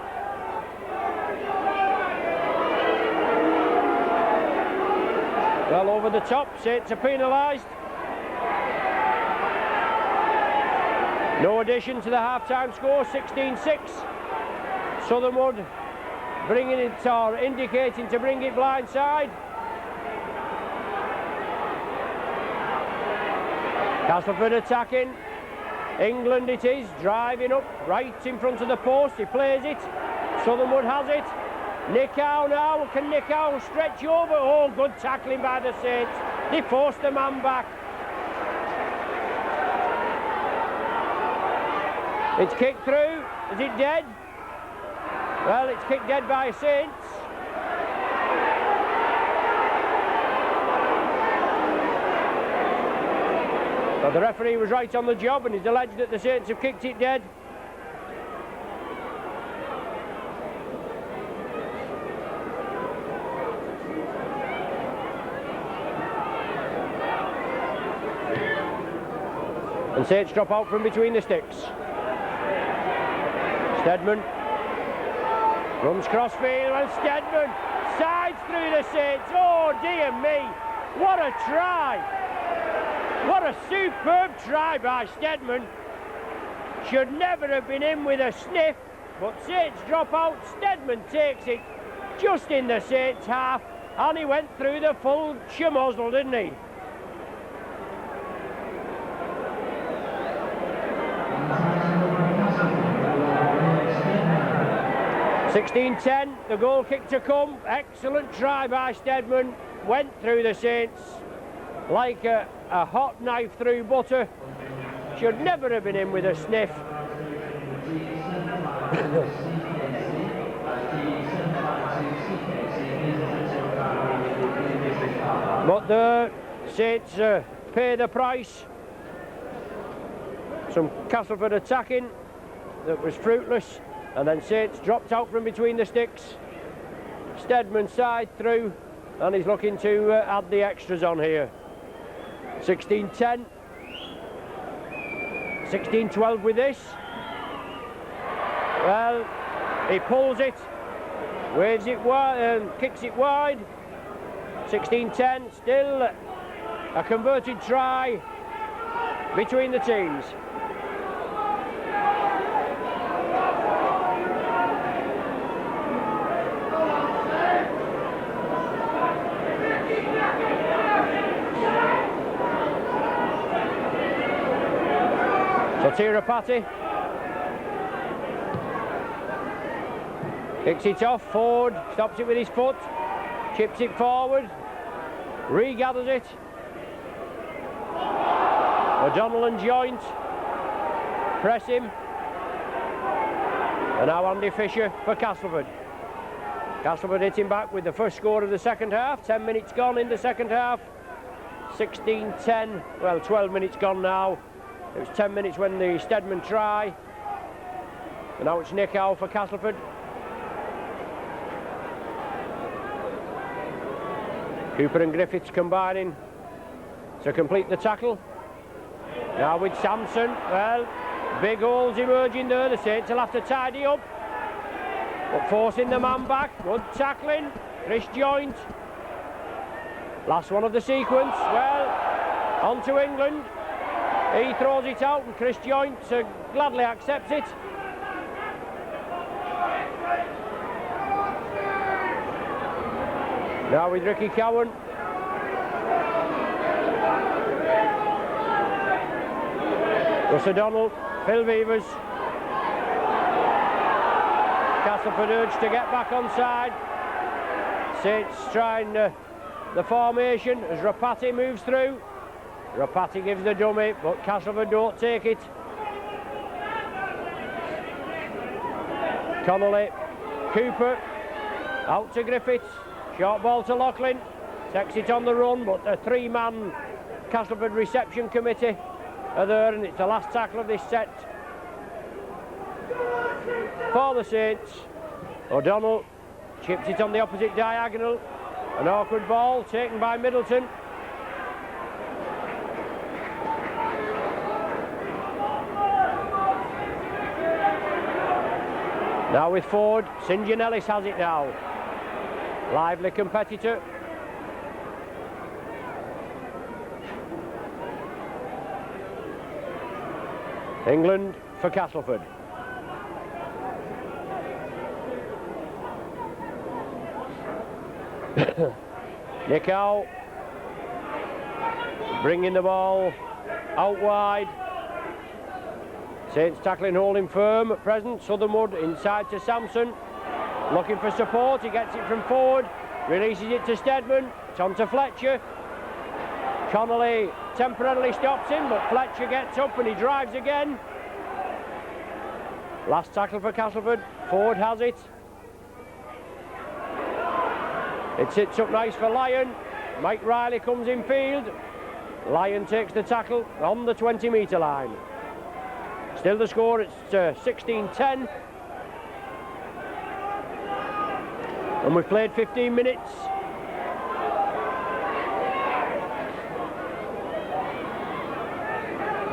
Well over the top, Saints are penalised. No addition to the half-time score, 16-6. Southernwood bringing it, or indicating to bring it blindside. Castleford attacking. England it is, driving up right in front of the post. He plays it. Southernwood has it. Nick Howe now. Can Nick Howe stretch over? Oh, good tackling by the Saints. They forced the man back. It's kicked through. Is it dead? Well, it's kicked dead by Saints. But the referee was right on the job and he's alleged that the Saints have kicked it dead. And Saints drop out from between the sticks. Steadman runs crossfield and Steadman sides through the Saints. Oh dear me, what a try! What a superb try by Steadman. Should never have been in with a sniff, but Saints drop out. Steadman takes it just in the Saints half and he went through the full schmozzle, didn't he? (16-10), the goal kick to come. Excellent try by Steadman. Went through the Saints like a hot knife through butter. Should never have been in with a sniff. But the Saints pay the price. Some Castleford attacking that was fruitless, and then Saints dropped out from between the sticks. Steadman side through, and he's looking to add the extras on here. 16-10. 16-12 with this. Well, he pulls it, waves it wide and kicks it wide. 16-10, still a converted try between the teams. So Tirapati kicks it off. Ford stops it with his foot, chips it forward, regathers it. O'Donnell and Joint press him, and now Andy Fisher for Castleford. Castleford hitting back with the first score of the second half. 10 minutes gone in the second half. 16-10, well, 12 minutes gone now. It was 10 minutes when the Steadman try. And now it's Nick Howe for Castleford. Cooper and Griffiths combining to complete the tackle. Now with Sampson, well, big holes emerging there. The Saints will have to tidy up. But forcing the man back, good tackling. Chris Joint. Last one of the sequence. Well, on to England. He throws it out and Chris Joint gladly accepts it. Now with Ricky Cowan. Russ O'Donnell, Phil Beavers. Castleford urged to get back on side. Saints trying the formation as Rapati moves through. Rapati gives the dummy, but Castleford don't take it. Connolly, Cooper, out to Griffiths, short ball to Loughlin, takes it on the run, but the three-man Castleford reception committee are there, and it's the last tackle of this set for the Saints. O'Donnell chips it on the opposite diagonal, an awkward ball taken by Middleton. Now with Ford, St John Ellis has it now. Lively competitor. England for Castleford. Nicow bringing the ball out wide. Saints tackling, holding firm at present. Southernwood inside to Sampson, looking for support. He gets it from Ford, releases it to Steadman. It's on to Fletcher. Connolly temporarily stops him, but Fletcher gets up and he drives again. Last tackle for Castleford. Ford has it. It sits up nice for Lyon. Mike Riley comes in field. Lyon takes the tackle on the 20-metre line. Still the score, it's 16-10. And we've played 15 minutes.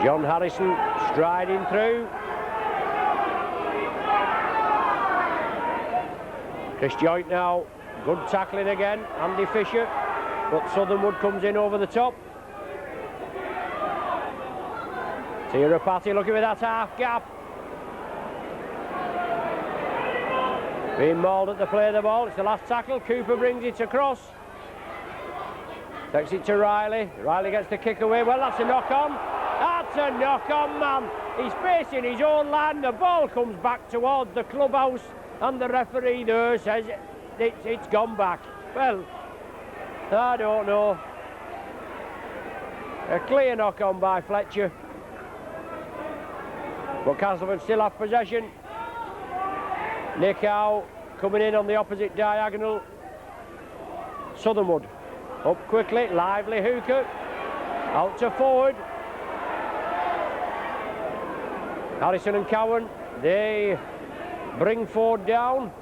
John Harrison striding through. Chris Joint now, good tackling again, Andy Fisher, but Southernwood comes in over the top. Tirapati looking with that half gap. Being mauled at the play of the ball, it's the last tackle. Cooper brings it across. Takes it to Riley. Riley gets the kick away. Well, that's a knock on. That's a knock on, man. He's facing his own line. The ball comes back towards the clubhouse, and the referee there says it's gone back. Well, I don't know. A clear knock on by Fletcher. But Castleford still have possession. Nicow coming in on the opposite diagonal. Southernwood up quickly, lively hooker. Out to Ford. Harrison and Cowan, they bring Ford down.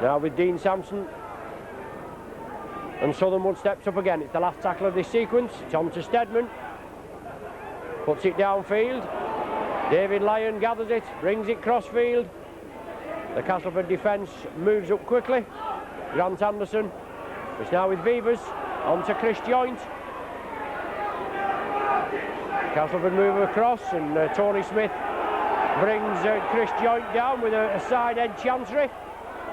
Now with Dean Sampson. And Southernwood steps up again. It's the last tackle of this sequence. It's on to Steadman. Puts it downfield. David Lyon gathers it, brings it crossfield. The Castleford defence moves up quickly. Grant Anderson is now with Beavers. On to Chris Joint. Castleford move across, and Tony Smith brings Chris Joint down with a side edge chancery.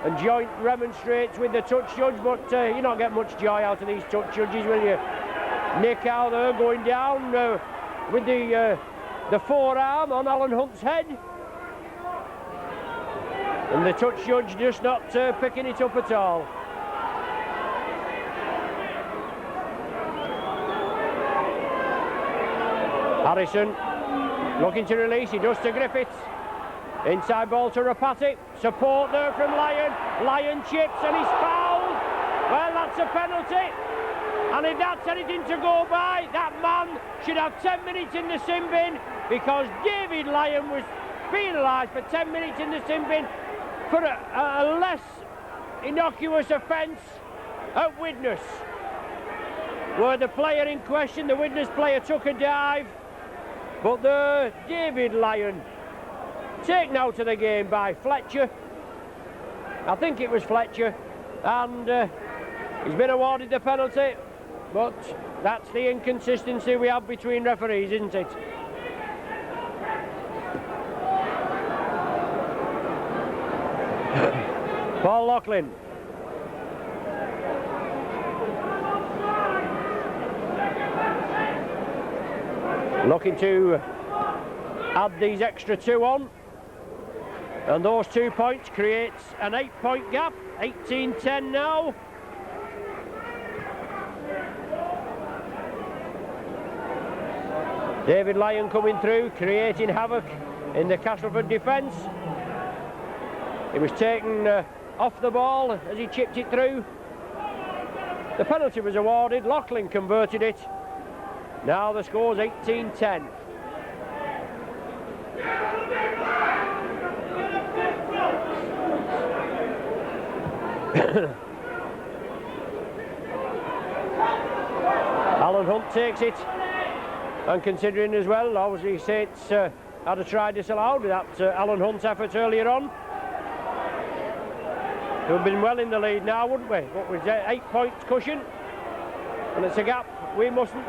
And Joint remonstrates with the touch judge, but you don't get much joy out of these touch judges, will you? Nicow there going down with the forearm on Alan Hunt's head. And the touch judge just not picking it up at all. Harrison looking to release, he does to Griffiths. Inside ball to Rapati. Support there from Lyon. Lyon chips and he's fouled. Well, that's a penalty. And if that's anything to go by, that man should have 10 minutes in the sin bin, because David Lyon was penalised for 10 minutes in the sin bin for a less innocuous offence at Widnes, where the player in question, the Widnes player, took a dive. But there, David Lyon taken out of the game by Fletcher. I think it was Fletcher, and he's been awarded the penalty. But that's the inconsistency we have between referees, isn't it? Paul Loughlin. Looking to add these extra two on. And those 2 points creates an 8-point gap. 18-10 now. David Lyon coming through, creating havoc in the Castleford defence. He was taken off the ball as he chipped it through. The penalty was awarded, Lachlan converted it. Now the score's 18-10. Alan Hunt takes it, and considering as well, obviously Saints had a try disallowed with that Alan Hunt's effort earlier on. We'd have been well in the lead now, wouldn't we? But with 8 points cushion, and it's a gap we mustn't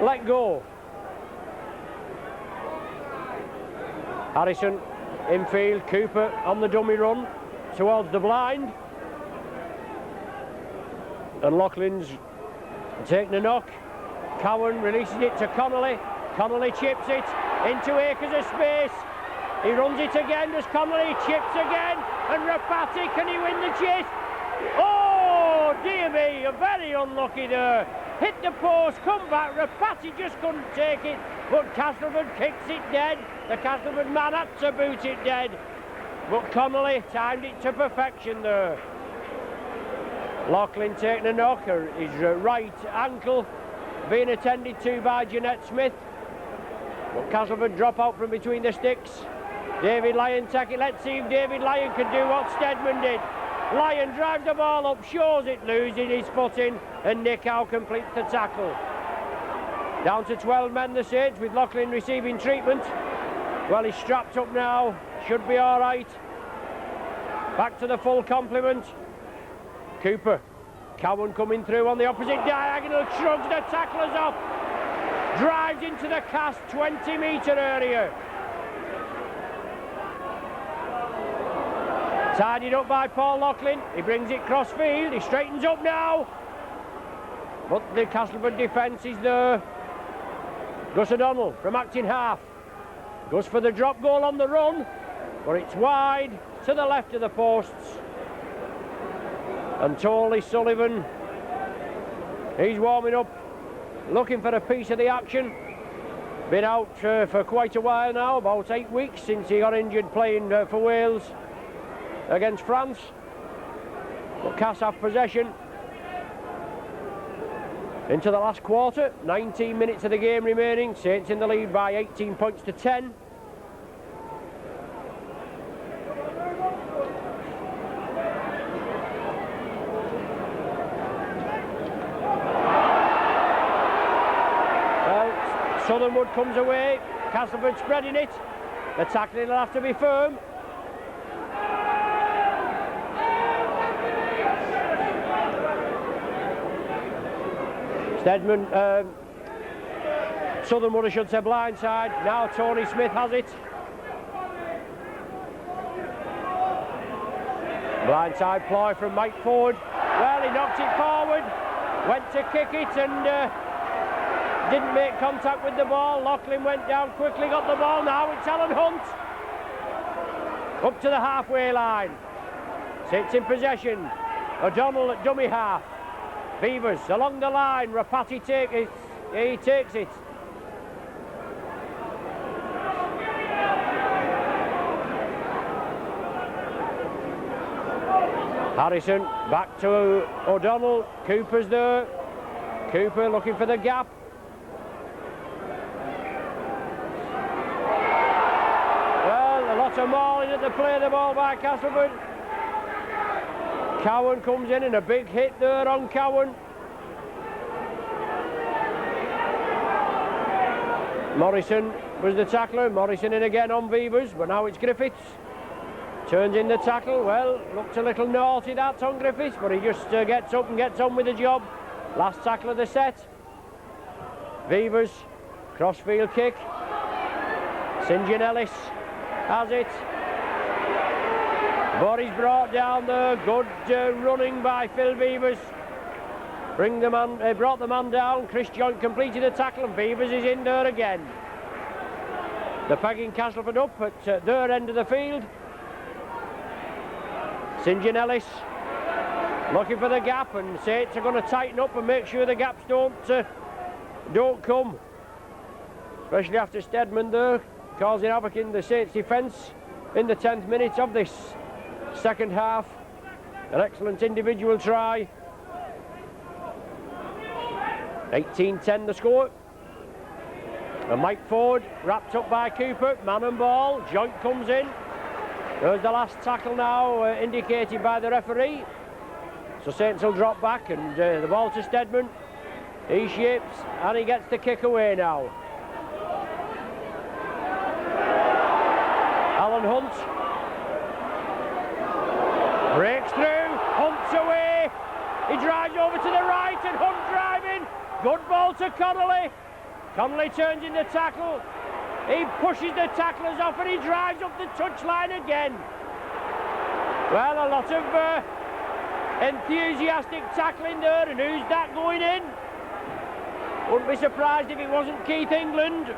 let go. Harrison infield, Cooper on the dummy run towards the blind, and Laughlin's taking a knock. Cowan releases it to Connolly. Connolly chips it into acres of space. He runs it again, does Connolly, chips again, and Rapati, can he win the chase? Oh dear me, very unlucky there. Hit the post, come back, Rapati just couldn't take it, but Castleford kicks it dead. The Castleford man had to boot it dead, but Connolly timed it to perfection there. Laughlin taking a knock, his right ankle being attended to by Jeanette Smith. But Castleford drop out from between the sticks. David Lyon take it. Let's see if David Lyon can do what Steadman did. Lyon drives the ball up, shows it, losing his footing, and Nick Howe completes the tackle. Down to 12 men the Saints, with Laughlin receiving treatment. Well, he's strapped up now, should be all right. Back to the full complement. Cooper, Cowan coming through on the opposite diagonal, shrugs the tacklers off, drives into the cast 20-metre area. Tidied up by Paul Laughlin, he brings it cross field, he straightens up now, but the Castleford defence is there. Gus O'Donnell from acting half, goes for the drop goal on the run, but it's wide to the left of the posts. And Tolly Sullivan, he's warming up, looking for a piece of the action. Been out for quite a while now, about 8 weeks since he got injured playing for Wales against France. But Cass have possession into the last quarter. 19 minutes of the game remaining. Saints in the lead by 18 points to 10. Southernwood comes away, Castleford spreading it. The tackling will have to be firm. Steadman, Southernwood I should say, blindside. Now Tony Smith has it. Blindside ploy from Mike Ford. Well, he knocked it forward, went to kick it and didn't make contact with the ball. Laughlin went down quickly, got the ball. Now it's Alan Hunt up to the halfway line. Sits in possession. O'Donnell at dummy half. Beavers along the line. Rapati takes it. He takes it. Harrison back to O'Donnell. Cooper's there. Cooper looking for the gap. A mauling at the play of the ball by Castleford. Cowan comes in and a big hit there on Cowan. Morrison was the tackler. Morrison in again on Beavers, but now it's Griffiths. Turns in the tackle. Well, looked a little naughty that on Griffiths, but he just gets up and gets on with the job. Last tackle of the set. Beavers, crossfield kick. St John Ellis has it, but he's brought down there. Good running by Phil Beavers. Brought the man down. Chris Joint completed the tackle and Beavers is in there again. They're pegging Castleford up at their end of the field. St John Ellis looking for the gap, and Saints are going to tighten up and make sure the gaps don't come, especially after Steadman there causing havoc in the Saints defence in the 10th minute of this second half. An excellent individual try. 18-10 the score. And Mike Ford wrapped up by Cooper, man and ball, joint comes in. There's the last tackle now indicated by the referee. So Saints will drop back and the ball to Steadman. He shapes and he gets the kick away now. Alan Hunt breaks through, Hunt's away. He drives over to the right and Hunt driving. Good ball to Connolly. Connolly turns in the tackle. He pushes the tacklers off and he drives up the touchline again. Well, a lot of enthusiastic tackling there, and who's that going in? Wouldn't be surprised if it wasn't Keith England.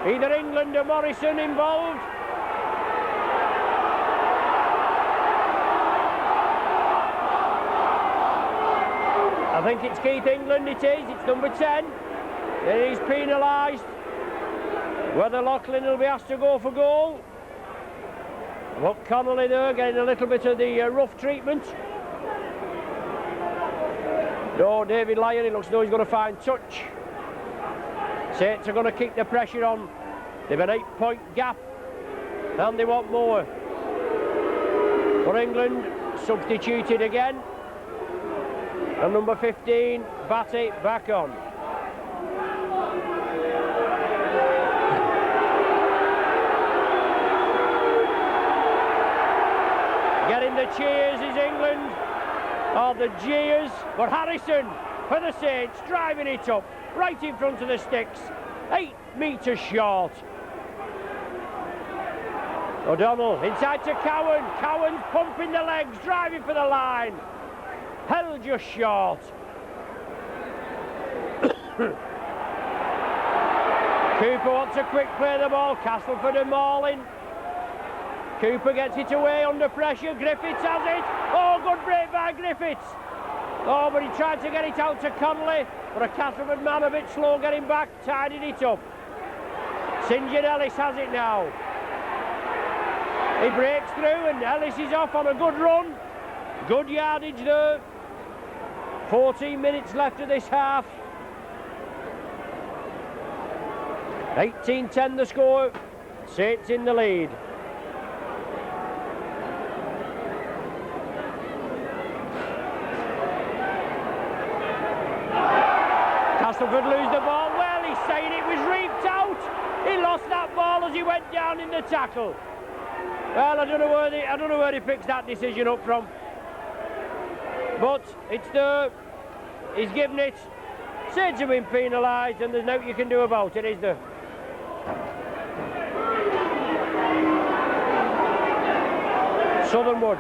Either England or Morrison involved. I think it's Keith England, it is. It's number 10. And he's penalised. Whether Loughlin will be asked to go for goal. But Connolly there getting a little bit of the rough treatment. No, David Lyon, it looks as though he's going to find touch. Saints are going to keep the pressure on. They've an 8-point gap and they want more. For England, substituted again. And number 15, Batty, back on. Getting the cheers is England. Oh, the jeers. But Harrison for the Saints, driving it up, right in front of the sticks. 8 metres short. O'Donnell inside to Cowan. Cowan's pumping the legs, driving for the line. Held just short. Cooper wants a quick play of the ball. Castleford and Morlin. Cooper gets it away under pressure. Griffiths has it. Oh, good break by Griffiths. Oh, but he tried to get it out to Connolly. But a Castleford man a bit slow getting back. Tidied it up. St. John Ellis has it now. He breaks through and Ellis is off on a good run. Good yardage there. 14 minutes left of this half. 18-10 the score. Saints in the lead. Castleford lose the ball. Well, he's saying it was reaped out. He lost that ball as he went down in the tackle. Well, I don't know where he picks that decision up from. But it's there. He's given it. Saints have been penalised and there's nothing you can do about it, is there? Southernwood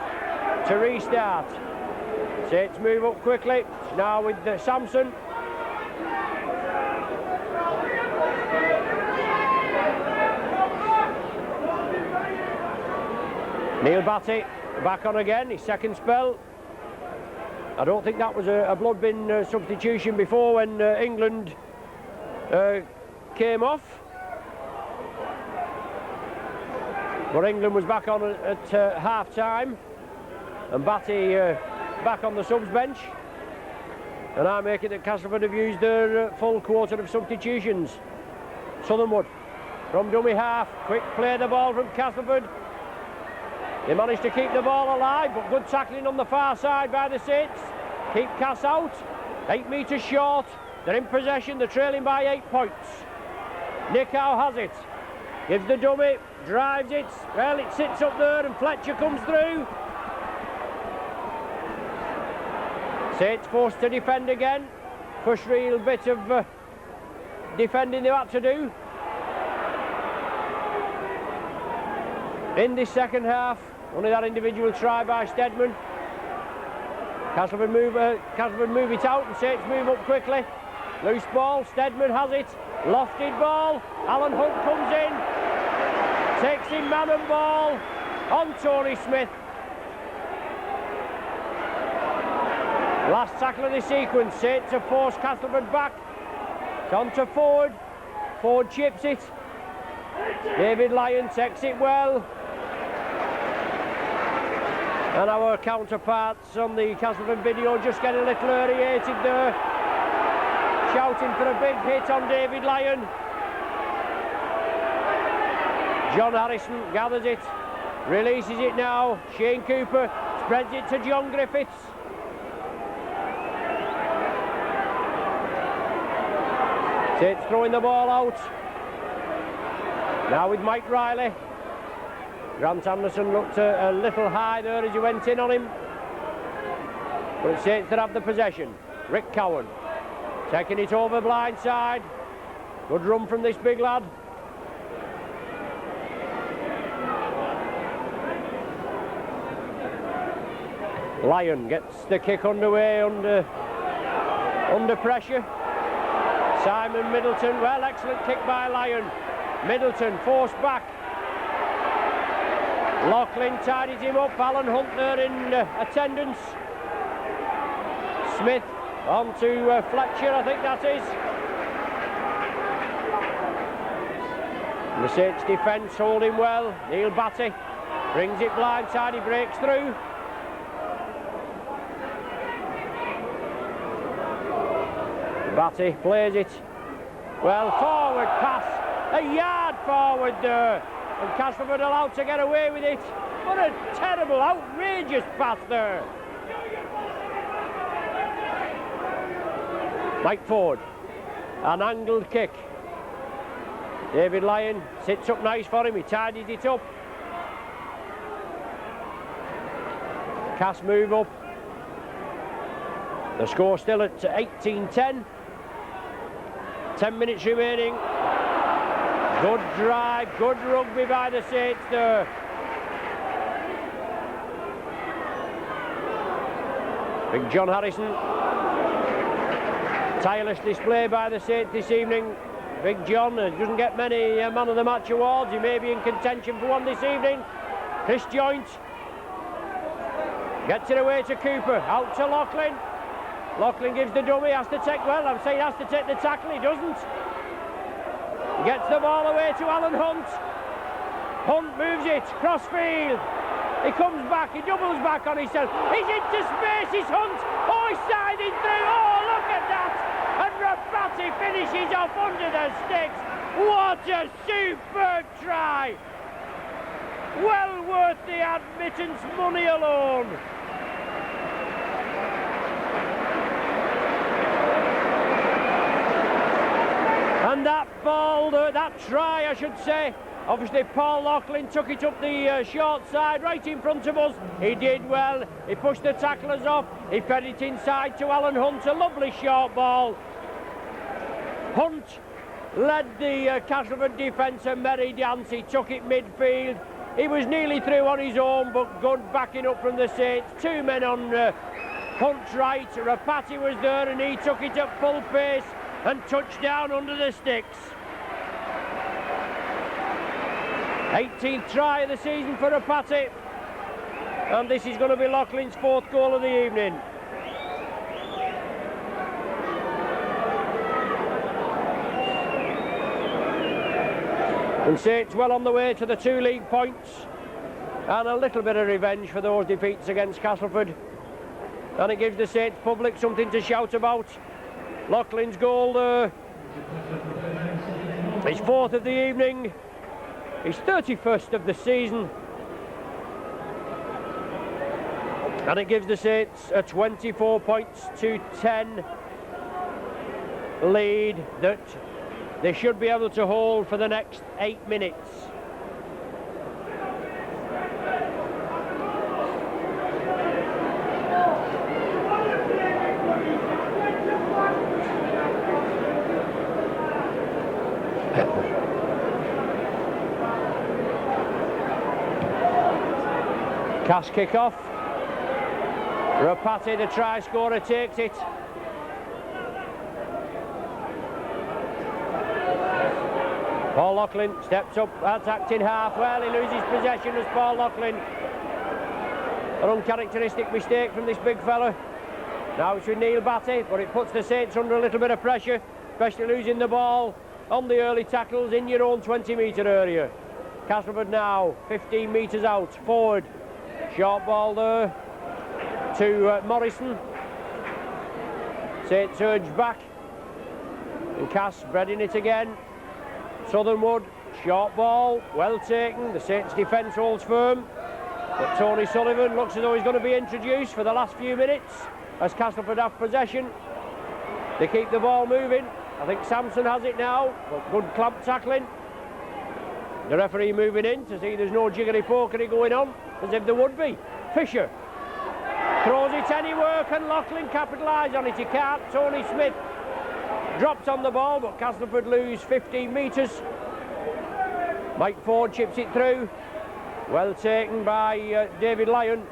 to restart. Saints move up quickly. Now with Samson. Neil Batty back on again, his second spell. I don't think that was a blood bin substitution before when England came off. But England was back on at half-time. And Batty back on the subs bench. And I make it that Castleford have used their full quota of substitutions. Southernwood from dummy half. Quick play the ball from Castleford. They managed to keep the ball alive, but good tackling on the far side by the Saints. Keep Cass out. 8 metres short. They're in possession. They're trailing by 8 points. Nick Howe has it. Gives the dummy. Drives it. Well, it sits up there and Fletcher comes through. Saints forced to defend again. First real bit of defending they had to do. In this second half, only that individual try by Steadman. Castleford move it out and Saints move up quickly. Loose ball, Steadman has it. Lofted ball, Alan Hunt comes in. Takes in man and ball on Tony Smith. Last tackle of the sequence. Saints have forced Castleford back. It's on to Ford. Ford chips it. David Lyon takes it well. And our counterparts on the Castleford video just getting a little irritated there. Shouting for a big hit on David Lyon. John Harrison gathers it, releases it now. Shane Cooper spreads it to John Griffiths. Saints throwing the ball out. Now with Mike Riley. Grant Anderson looked a little high there as he went in on him. But it's Saints that have the possession. Rick Cowan taking it over blind side. Good run from this big lad. Lyon gets the kick underway under pressure. Simon Middleton, well, excellent kick by Lyon. Middleton forced back. Loughlin tidies him up. Alan Hunt there in attendance. Smith on to Fletcher, I think that is. And the Saints defence holding well. Neil Batty brings it blindside, he breaks through. Batty plays it. Well, forward pass. A yard forward there. And Castleford allowed to get away with it. What a terrible, outrageous pass there. Mike Ford. An angled kick. David Lyon sits up nice for him. He tidies it up. Cass move up. The score still at 18-10. 10 minutes remaining. Good drive, good rugby by the Saints there. Big John Harrison. Tireless display by the Saints this evening. Big John doesn't get many Man of the Match awards. He may be in contention for one this evening. Chris Joint gets it away to Cooper. Out to Loughlin. Loughlin gives the dummy, has to take, well, I'm saying has to take the tackle, he doesn't. He gets the ball away to Alan Hunt. Hunt moves it, crossfield. He comes back, he doubles back on himself. He's into space, he's Hunt. Oh, he's siding through, oh, look at that. And Rapati finishes off under the sticks. What a superb try. Well worth the admittance money alone. And that ball, that try I should say, obviously Paul Loughlin took it up the short side right in front of us. He did well, he pushed the tacklers off, he fed it inside to Alan Hunt, a lovely short ball. Hunt led the Castleford defence a merry dance, he took it midfield. He was nearly through on his own, but good backing up from the Saints. Two men on Hunt's right, Rapati was there and he took it at full pace and touched down under the sticks. 18th try of the season for Rapati, and this is going to be Loughlin's fourth goal of the evening. And Saints well on the way to the 2 league points and a little bit of revenge for those defeats against Castleford, and it gives the Saints public something to shout about. Loughlin's goal there, his fourth of the evening, his 31st of the season, and it gives the Saints a 24 points to 10 lead that they should be able to hold for the next 8 minutes. Cass kick off. Rapati, the try scorer, takes it. Paul Loughlin steps up, attacked in half. Well, he loses possession as Paul Loughlin. An uncharacteristic mistake from this big fella. Now it's with Neil Batty, but it puts the Saints under a little bit of pressure, especially losing the ball. on the early tackles in your own 20-metre area. Castleford now 15 metres out, forward. Short ball there to Morrison. St Surge back. And Cass breading it again. Southernwood, short ball, well taken. The Saints defence holds firm. But Tony Sullivan looks as though he's going to be introduced for the last few minutes as Castleford have possession. They keep the ball moving. I think Sampson has it now, but good clamp tackling. The referee moving in to see there's no jiggery-pokery going on, as if there would be. Fisher throws it anywhere. Can Loughlin capitalise on it? He can't. Tony Smith drops on the ball, but Castleford lose 15 metres. Mike Ford chips it through. Well taken by David Lyon.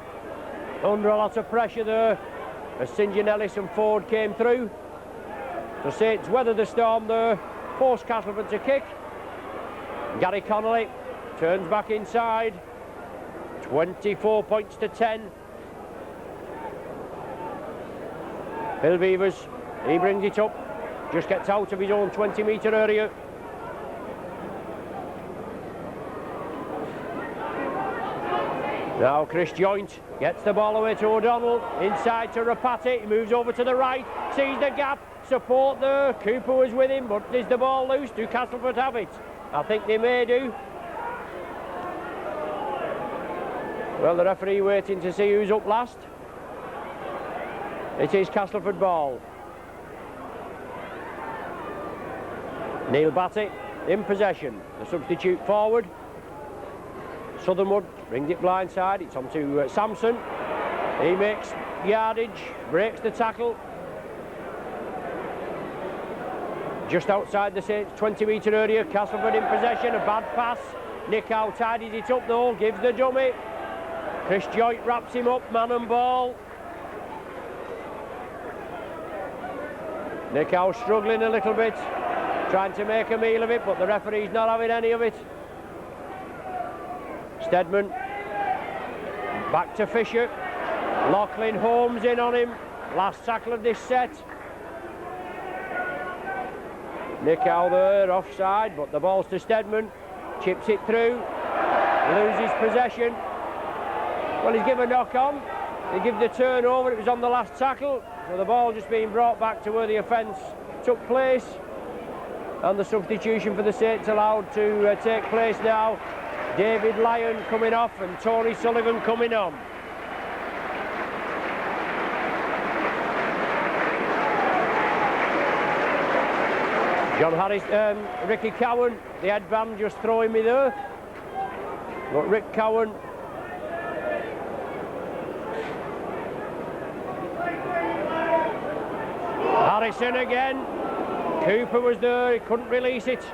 Under a lot of pressure there as St John Ellis and Ford came through. The Saints weather the storm there, force Castleford to kick. Gary Connolly turns back inside. 24 points to 10. Bill Beavers, he brings it up, just gets out of his own 20-metre area. Now Chris Joint gets the ball away to O'Donnell, inside to Rapati, he moves over to the right, sees the gap, support there, Cooper was with him, but is the ball loose? Do Castleford have it? I think they may do. Well, the referee waiting to see who's up last. It is Castleford ball. Neil Batty in possession, the substitute forward. Southernwood brings it blindside, it's on to Sampson. He makes yardage, breaks the tackle. Just outside the 20-metre area, Castleford in possession, a bad pass. Nick Howe tidies it up though, gives the dummy. Chris Joint wraps him up, man and ball. Nick Howe struggling a little bit, trying to make a meal of it, but the referee's not having any of it. Stedman back to Fisher. Loughlin homes in on him. Last tackle of this set. Nick Howe there, offside, but the ball's to Stedman. Chips it through. Loses possession. Well, he's given a knock on. They give the turnover. It was on the last tackle. So the ball just being brought back to where the offence took place. And the substitution for the Saints allowed to take place now. David Lyon coming off and Tony Sullivan coming on. John Harris, Ricky Cowan, the headband just throwing me there. But Rick Cowan. Harrison again. Cooper was there, he couldn't release it.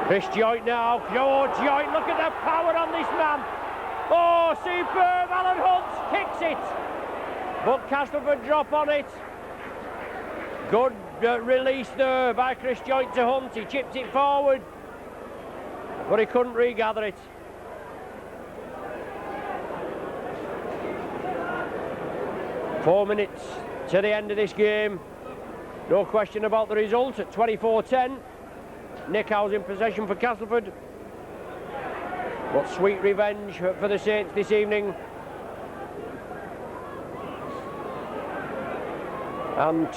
Chris Joint now. Oh, Joint, look at the power on this man. Oh, superb. Alan Hunt kicks it. But Castleford drop on it. Good release there by Chris Joint to Hunt. He chipped it forward, but he couldn't regather it. Four minutes to the end of this game. No question about the result at 24-10. Nick Howe's in possession for Castleford. What sweet revenge for the Saints this evening. And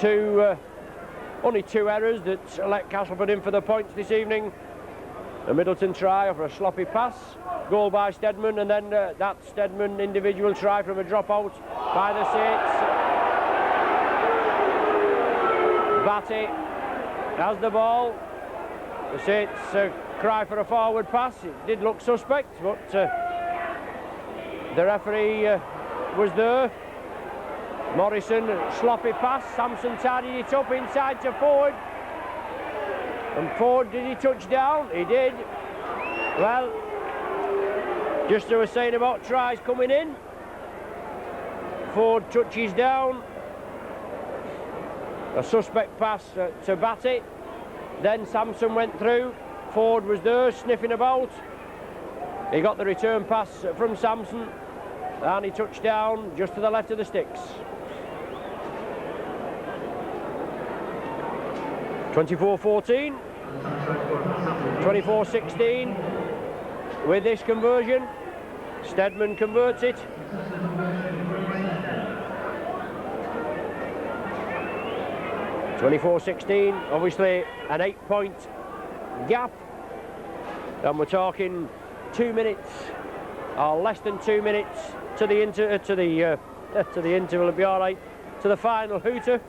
only two errors that let Castleford in for the points this evening. A Middleton try for a sloppy pass, goal by Stedman, and then that Stedman individual try from a dropout by the Saints. Batty has the ball. The Saints cry for a forward pass. It did look suspect, but the referee was there. Morrison, sloppy pass. Sampson tidied it up inside to Ford. And Ford, did he touch down? He did. Well, just as I was saying about tries coming in, Ford touches down. A suspect pass to Batty. Then Sampson went through. Ford was there, sniffing about. He got the return pass from Sampson, and he touched down just to the left of the sticks. 24-14, 24-16 with this conversion. Steadman converts it. (24-16), obviously an 8-point gap, and we're talking 2 minutes or less than 2 minutes to the interval. It'll be all right. To the final hooter.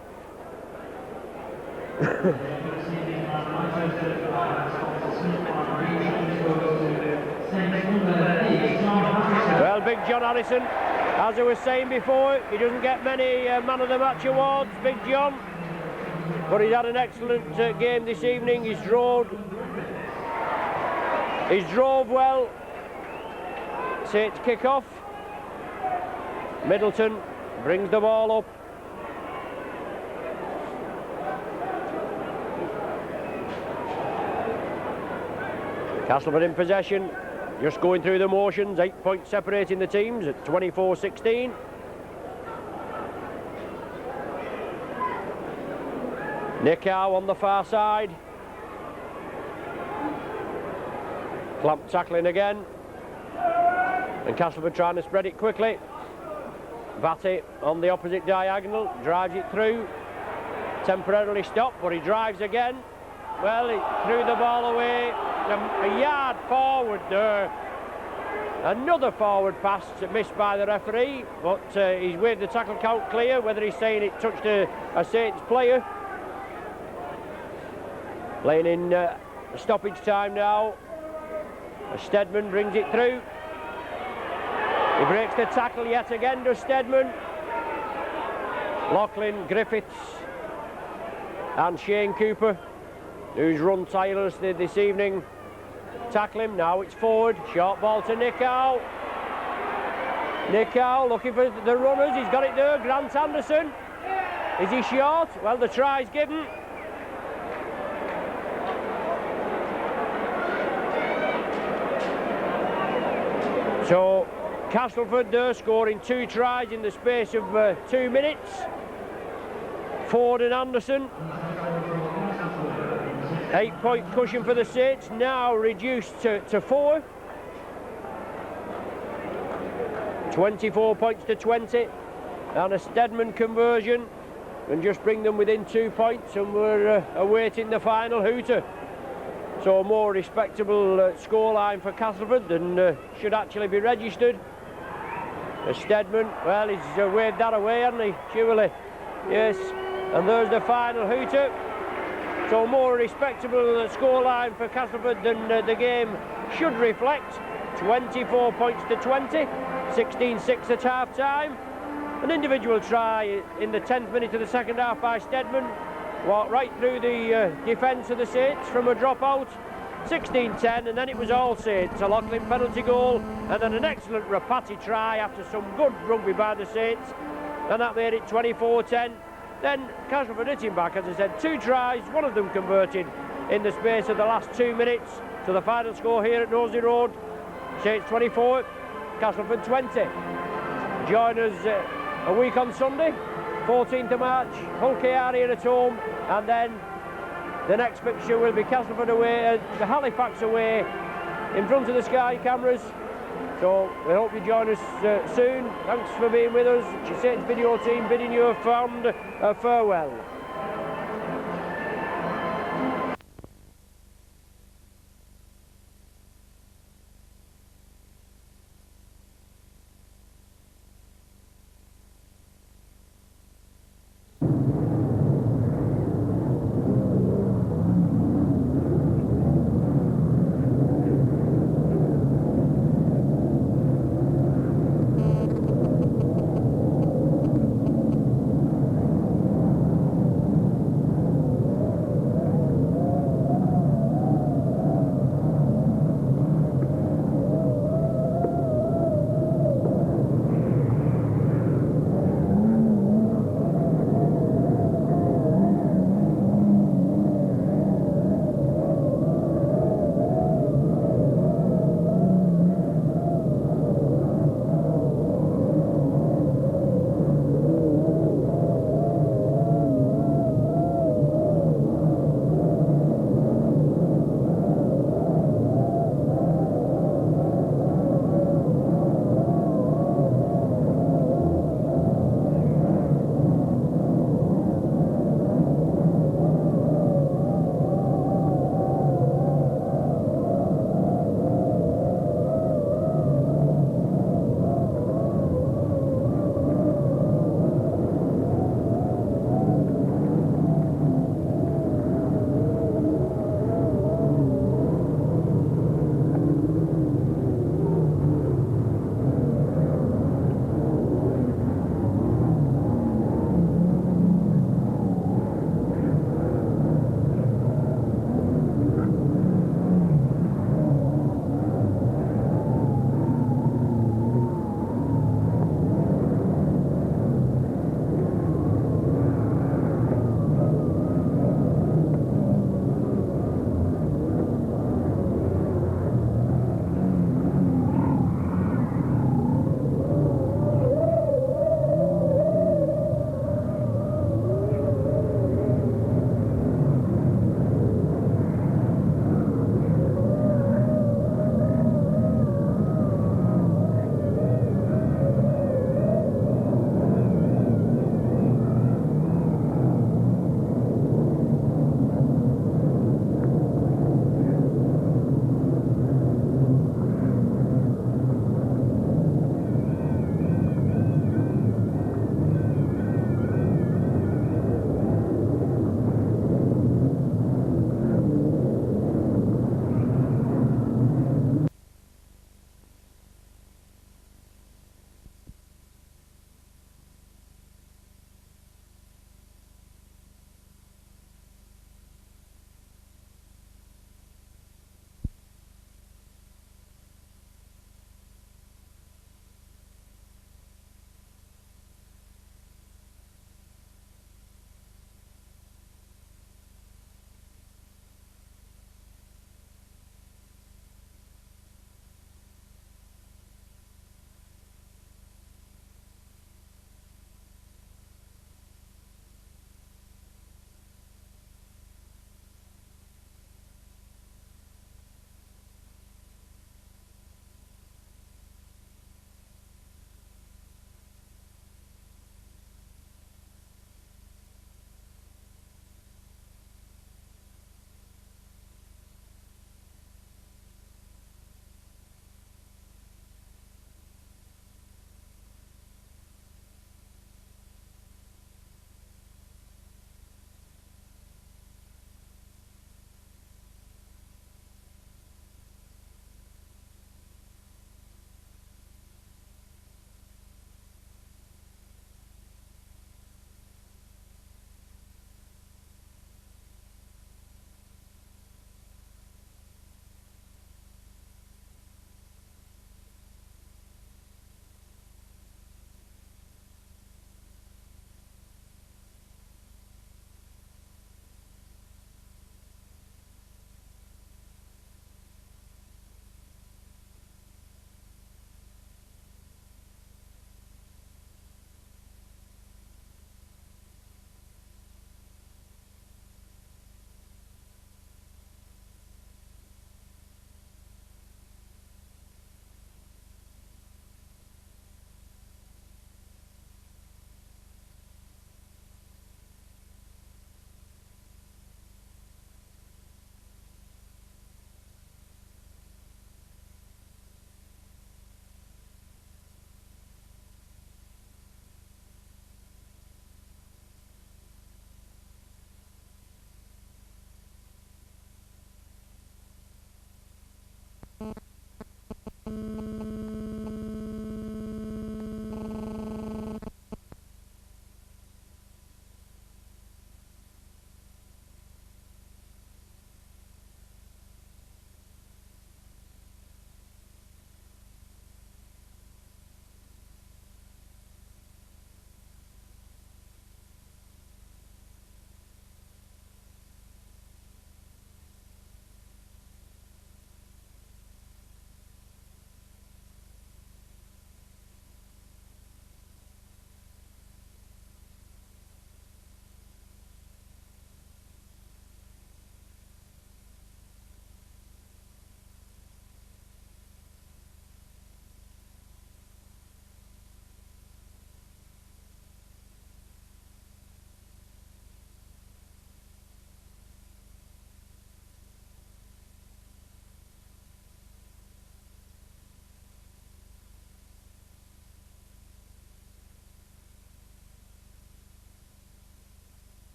Well, Big John Harrison, as I was saying before, he doesn't get many Man of the Match awards, Big John, but he's had an excellent game this evening. He's drove well. Say it's kick off. Middleton brings the ball up. Castleford in possession, just going through the motions. 8 points separating the teams at 24-16. Nick Howe on the far side. Clamp tackling again. And Castleford trying to spread it quickly. Batty on the opposite diagonal, drives it through. Temporarily stopped, but he drives again. Well, he threw the ball away. A yard forward there. Another forward pass missed by the referee, but he's waved the tackle count clear. Whether he's saying it touched a Saints player. Playing in stoppage time now. Steadman brings it through. He breaks the tackle yet again, does Steadman. Lachlan, Griffiths and Shane Cooper, who's run tirelessly this evening, tackle him. Now it's forward, short ball to Nick Howe. Nick Howe looking for the runners, he's got it there. Grant Anderson, is he short? Well, the try's given. So Castleford there scoring 2 tries in the space of 2 minutes. Ford and Anderson. 8-point cushion for the Saints, now reduced to 4. 24 points to 20. And a Steadman conversion. And just bring them within 2 points, and we're awaiting the final hooter. So a more respectable scoreline for Castleford than should actually be registered. Steadman, well, he's waved that away, hasn't he? Surely. Yes. And there's the final hooter. So more respectable scoreline for Castleford than the game should reflect. 24 points to 20, 16-6 at half-time. An individual try in the 10th minute of the second half by Steadman. Walked right through the defence of the Saints from a dropout. 16-10, and then it was all Saints. A Lachlan penalty goal, and then an excellent Rapati try after some good rugby by the Saints. And that made it 24-10. Then Castleford hitting back, as I said, 2 tries, one of them converted in the space of the last 2 minutes. So the final score here at Nosey Road, Saints 24, Castleford 20. Join us a week on Sunday, 14th of March, Hull KR here at home, and then the next fixture will be Castleford away, Halifax away, in front of the Sky cameras. So we hope you join us soon. Thanks for being with us. It's your Saints video team bidding you a fond farewell.